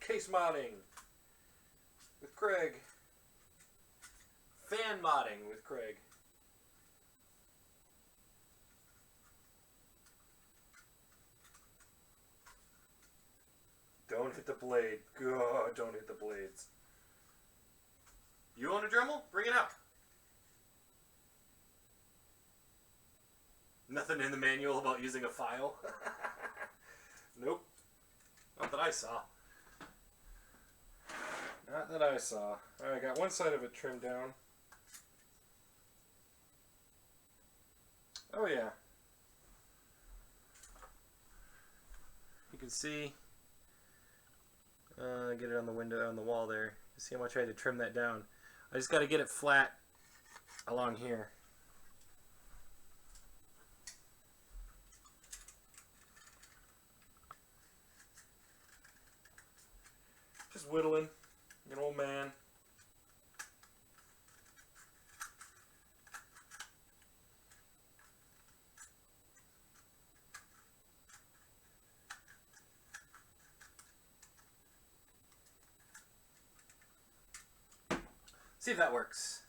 Case modding with Craig. Fan modding with Craig. Don't hit the blade. God, don't hit the blades. You own a Dremel? Bring it out. Nothing in the manual about using a file? Nope. Not that I saw. Not that I saw. Alright, I got one side of it trimmed down. Oh yeah. You can see, get it on the window, on the wall there. See how much I had to trim that down. I just got to get it flat along here. Just whittling, an old man. See if that works.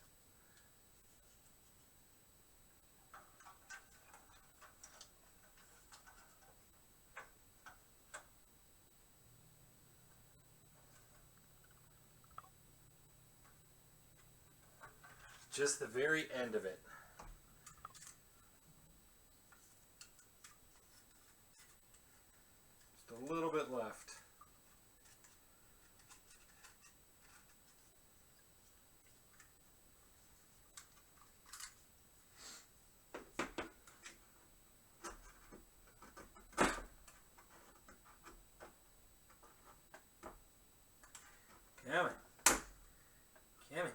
Just the very end of it. Just a little bit bit left. Come on. Come on.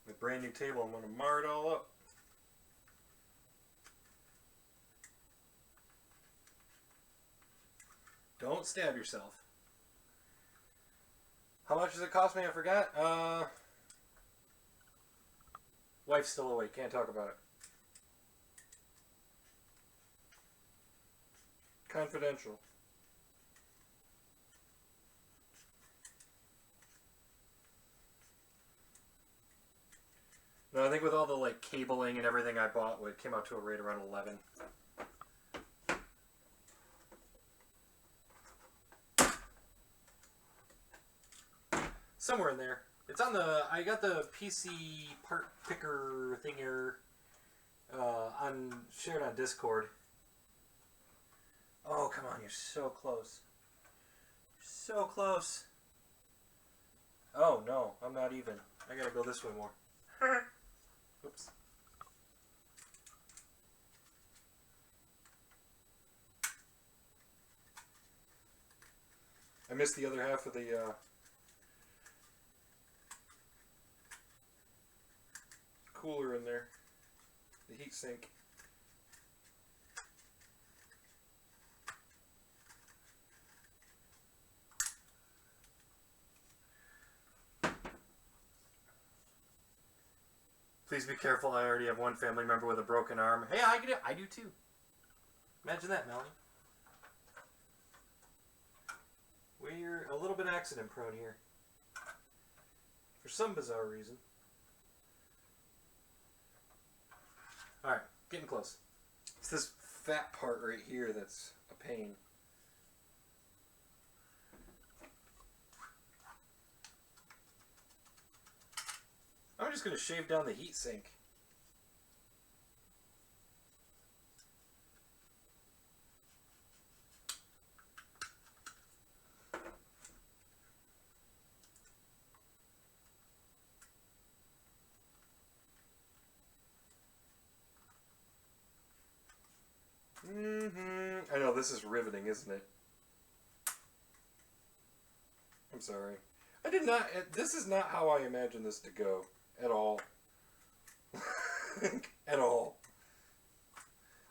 My brand new table, I'm going to mar it all up. Don't stab yourself. How much does it cost me? I forgot. Wife's still awake. Can't talk about it. Confidential. No, I think with all the like cabling and everything I bought, it came out to a rate around 11. Somewhere in there. It's on the. I got the PC part picker thing here, shared on Discord. Oh come on, you're so close. So close. Oh no, I'm not even. I gotta go this way more. Oops. I missed the other half of the cooler in there. The heat sink. Please be careful. I already have one family member with a broken arm. Hey, I do too. Imagine that, Melanie. We're a little bit accident prone here. For some bizarre reason. Alright, getting close. It's this fat part right here that's a pain. I'm just going to shave down the heat sink. I know, this is riveting, isn't it? I'm sorry. I did not... This is not how I imagined this to go. At all. At all.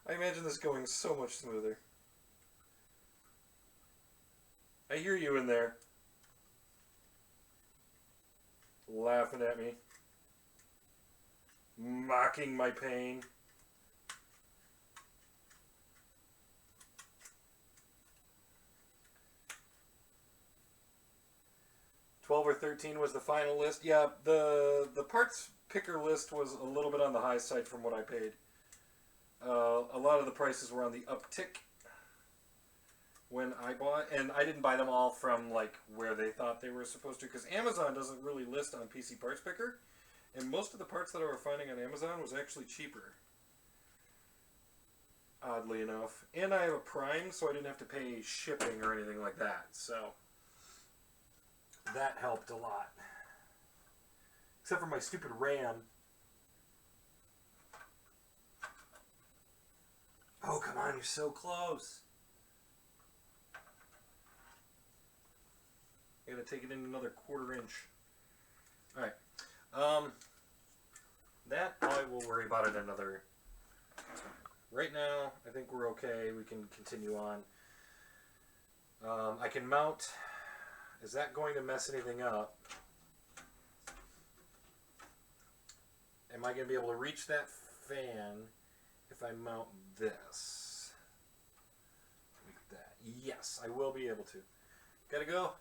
I imagine this going so much smoother. I hear you in there. Laughing at me. Mocking my pain. $12 or $13 was the final list. Yeah, the parts picker list was a little bit on the high side from what I paid. A lot of the prices were on the uptick when I bought, and I didn't buy them all from like where they thought they were supposed to, because Amazon doesn't really list on PC Parts Picker, and most of the parts that I were finding on Amazon was actually cheaper. Oddly enough. And I have a Prime, so I didn't have to pay shipping or anything like that, so that helped a lot. Except for my stupid RAM. Oh, come on, you're so close. I gotta take it in another 1/4 inch. Alright. That I will worry about it another time. Right now, I think we're okay. We can continue on. I can mount... Is that going to mess anything up? Am I going to be able to reach that fan if I mount this? Like that. Yes, I will be able to. Gotta go.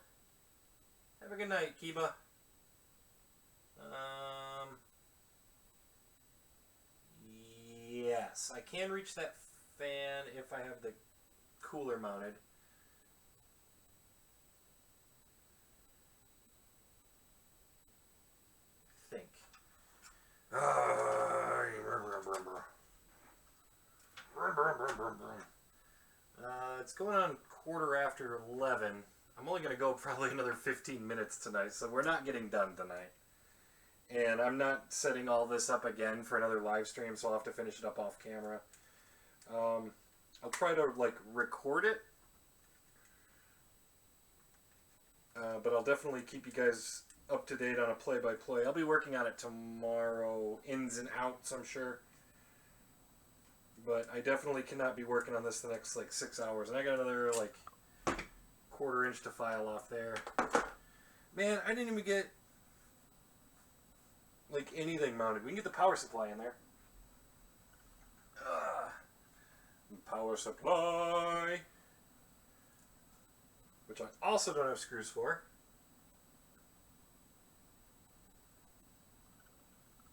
Have a good night, Kiba. Yes, I can reach that fan if I have the cooler mounted. Think. it's going on 11:15. I'm only going to go probably another 15 minutes tonight, so we're not getting done tonight. And I'm not setting all this up again for another live stream, so I'll have to finish it up off camera. I'll try to like record it, but I'll definitely keep you guys up to date on a play-by-play. I'll be working on it tomorrow, ins and outs, I'm sure. But I definitely cannot be working on this the next like 6 hours. And I got another like 1/4 inch to file off there. Man, I didn't even get like anything mounted. We can get the power supply in there. Power supply, which I also don't have screws for.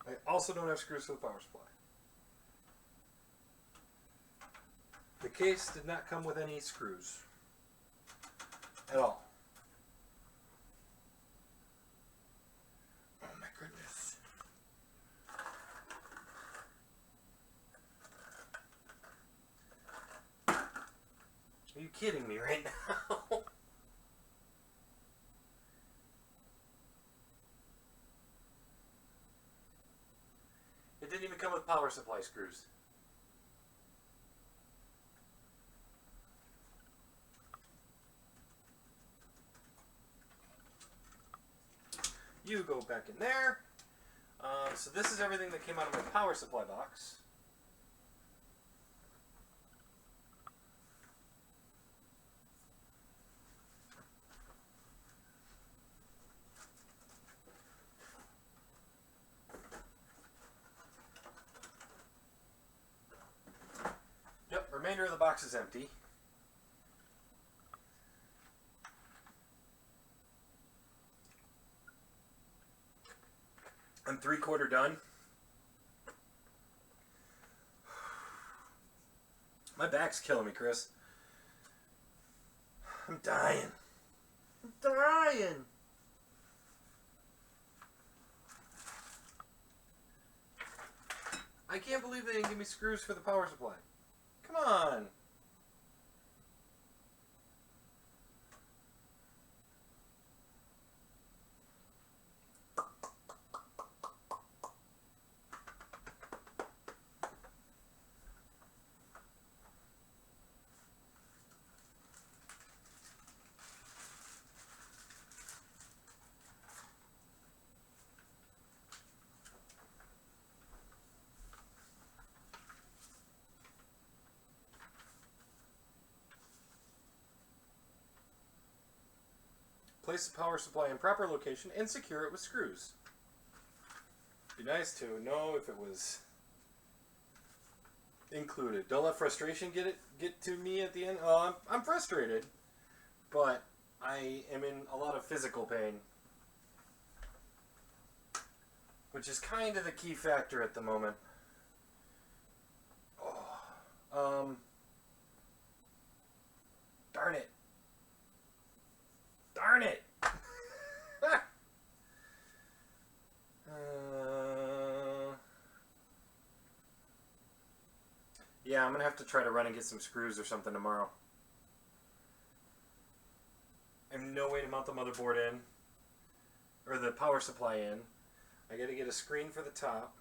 I also don't have screws for the power supply. The case did not come with any screws at all. Oh my goodness. Are you kidding me right now? It didn't even come with power supply screws. You go back in there. So this is everything that came out of my power supply box. Yep, remainder of the box is empty. I'm 3/4 done. My back's killing me, Chris. I'm dying. I'm dying. I can't believe they didn't give me screws for the power supply. Come on. Place the power supply in proper location and secure it with screws. Be nice to know if it was included. Don't let frustration get to me at the end. Oh, I'm frustrated, but I am in a lot of physical pain, which is kind of the key factor at the moment. Oh, darn it. Darn it! Yeah, I'm gonna have to try to run and get some screws or something tomorrow. I have no way to mount the motherboard in, or the power supply in. I gotta get a screen for the top.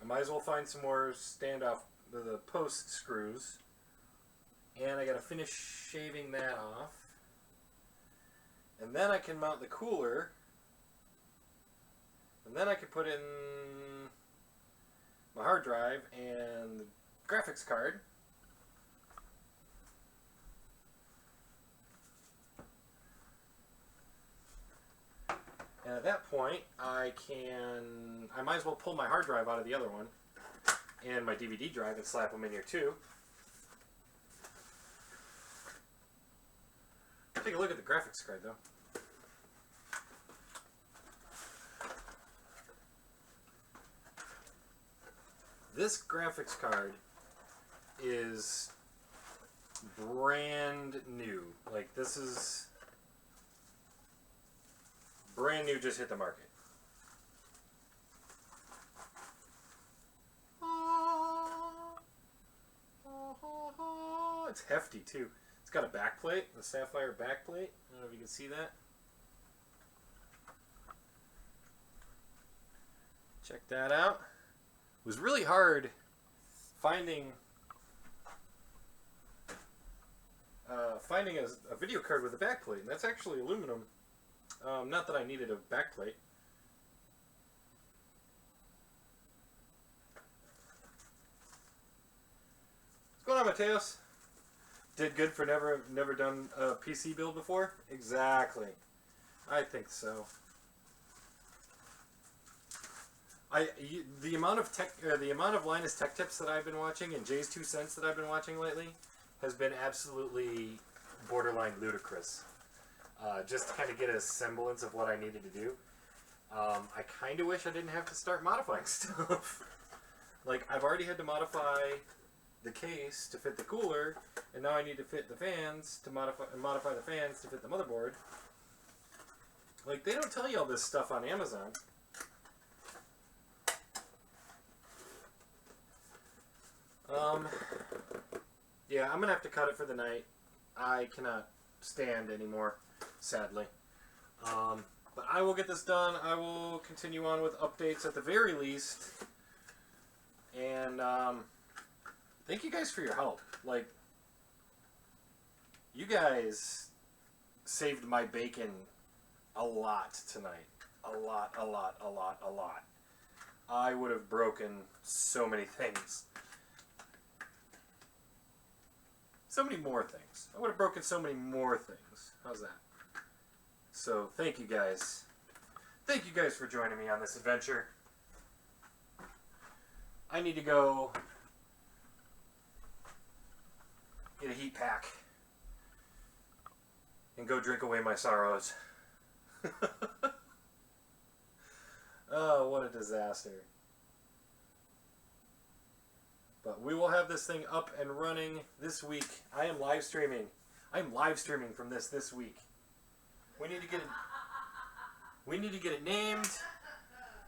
I might as well find some more standoff, the post screws. And I gotta finish shaving that off. And then I can mount the cooler. And then I can put in my hard drive and the graphics card. And at that point, I might as well pull my hard drive out of the other one and my DVD drive and slap them in here too. Take a look at the graphics card though. This graphics card is brand new. Like, this is brand new, just hit the market. It's hefty too. It's got a backplate, a sapphire backplate. I don't know if you can see that. Check that out. It was really hard finding a video card with a backplate. And that's actually aluminum. Not that I needed a backplate. What's going on, Mateos? Did good for never done a PC build before? Exactly. I think so. The amount of Linus Tech Tips that I've been watching and Jay's 2 cents that I've been watching lately has been absolutely borderline ludicrous. Just to kind of get a semblance of what I needed to do. I kind of wish I didn't have to start modifying stuff. Like, I've already had to modify the case to fit the cooler, and now I need to fit the fans to modify the fans to fit the motherboard. Like, they don't tell you all this stuff on Amazon. Yeah, I'm gonna have to cut it for the night. I cannot stand anymore, sadly. But I will get this done. I will continue on with updates at the very least. And thank you guys for your help. Like, you guys saved my bacon a lot tonight. A lot. I would have broken so many things. So many more things. I would have broken so many more things. How's that? So, thank you guys. Thank you guys for joining me on this adventure. I need to go get a heat pack and go drink away my sorrows. Oh, what a disaster. But we will have this thing up and running this week. I am live streaming. I'm live streaming from this week. We need to get it named.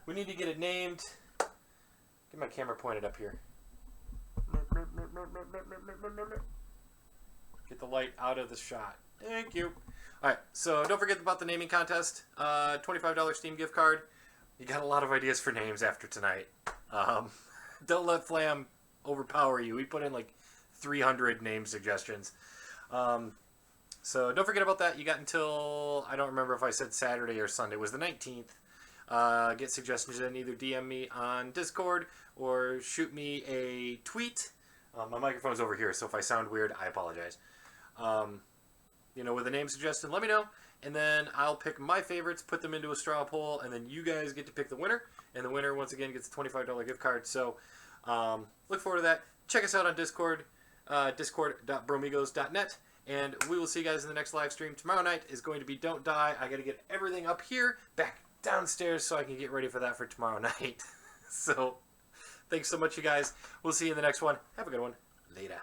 We need to get it named. Get my camera pointed up here. Get the light out of the shot. Thank you. Alright, so don't forget about the naming contest. $25 Steam gift card. You got a lot of ideas for names after tonight. Don't let Flam overpower you. We put in like 300 name suggestions. So don't forget about that. You got until, I don't remember if I said Saturday or Sunday. It was the 19th. Get suggestions and either DM me on Discord or shoot me a tweet. My microphone's over here, so if I sound weird, I apologize. With a name suggestion, let me know. And then I'll pick my favorites, put them into a straw poll, and then you guys get to pick the winner. And the winner, once again, gets a $25 gift card. So look forward to that. Check us out on Discord, discord.bromigos.net. And we will see you guys in the next live stream. Tomorrow night is going to be Don't Die. I got to get everything up here, back downstairs, so I can get ready for that for tomorrow night. So, thanks so much, you guys. We'll see you in the next one. Have a good one. Later.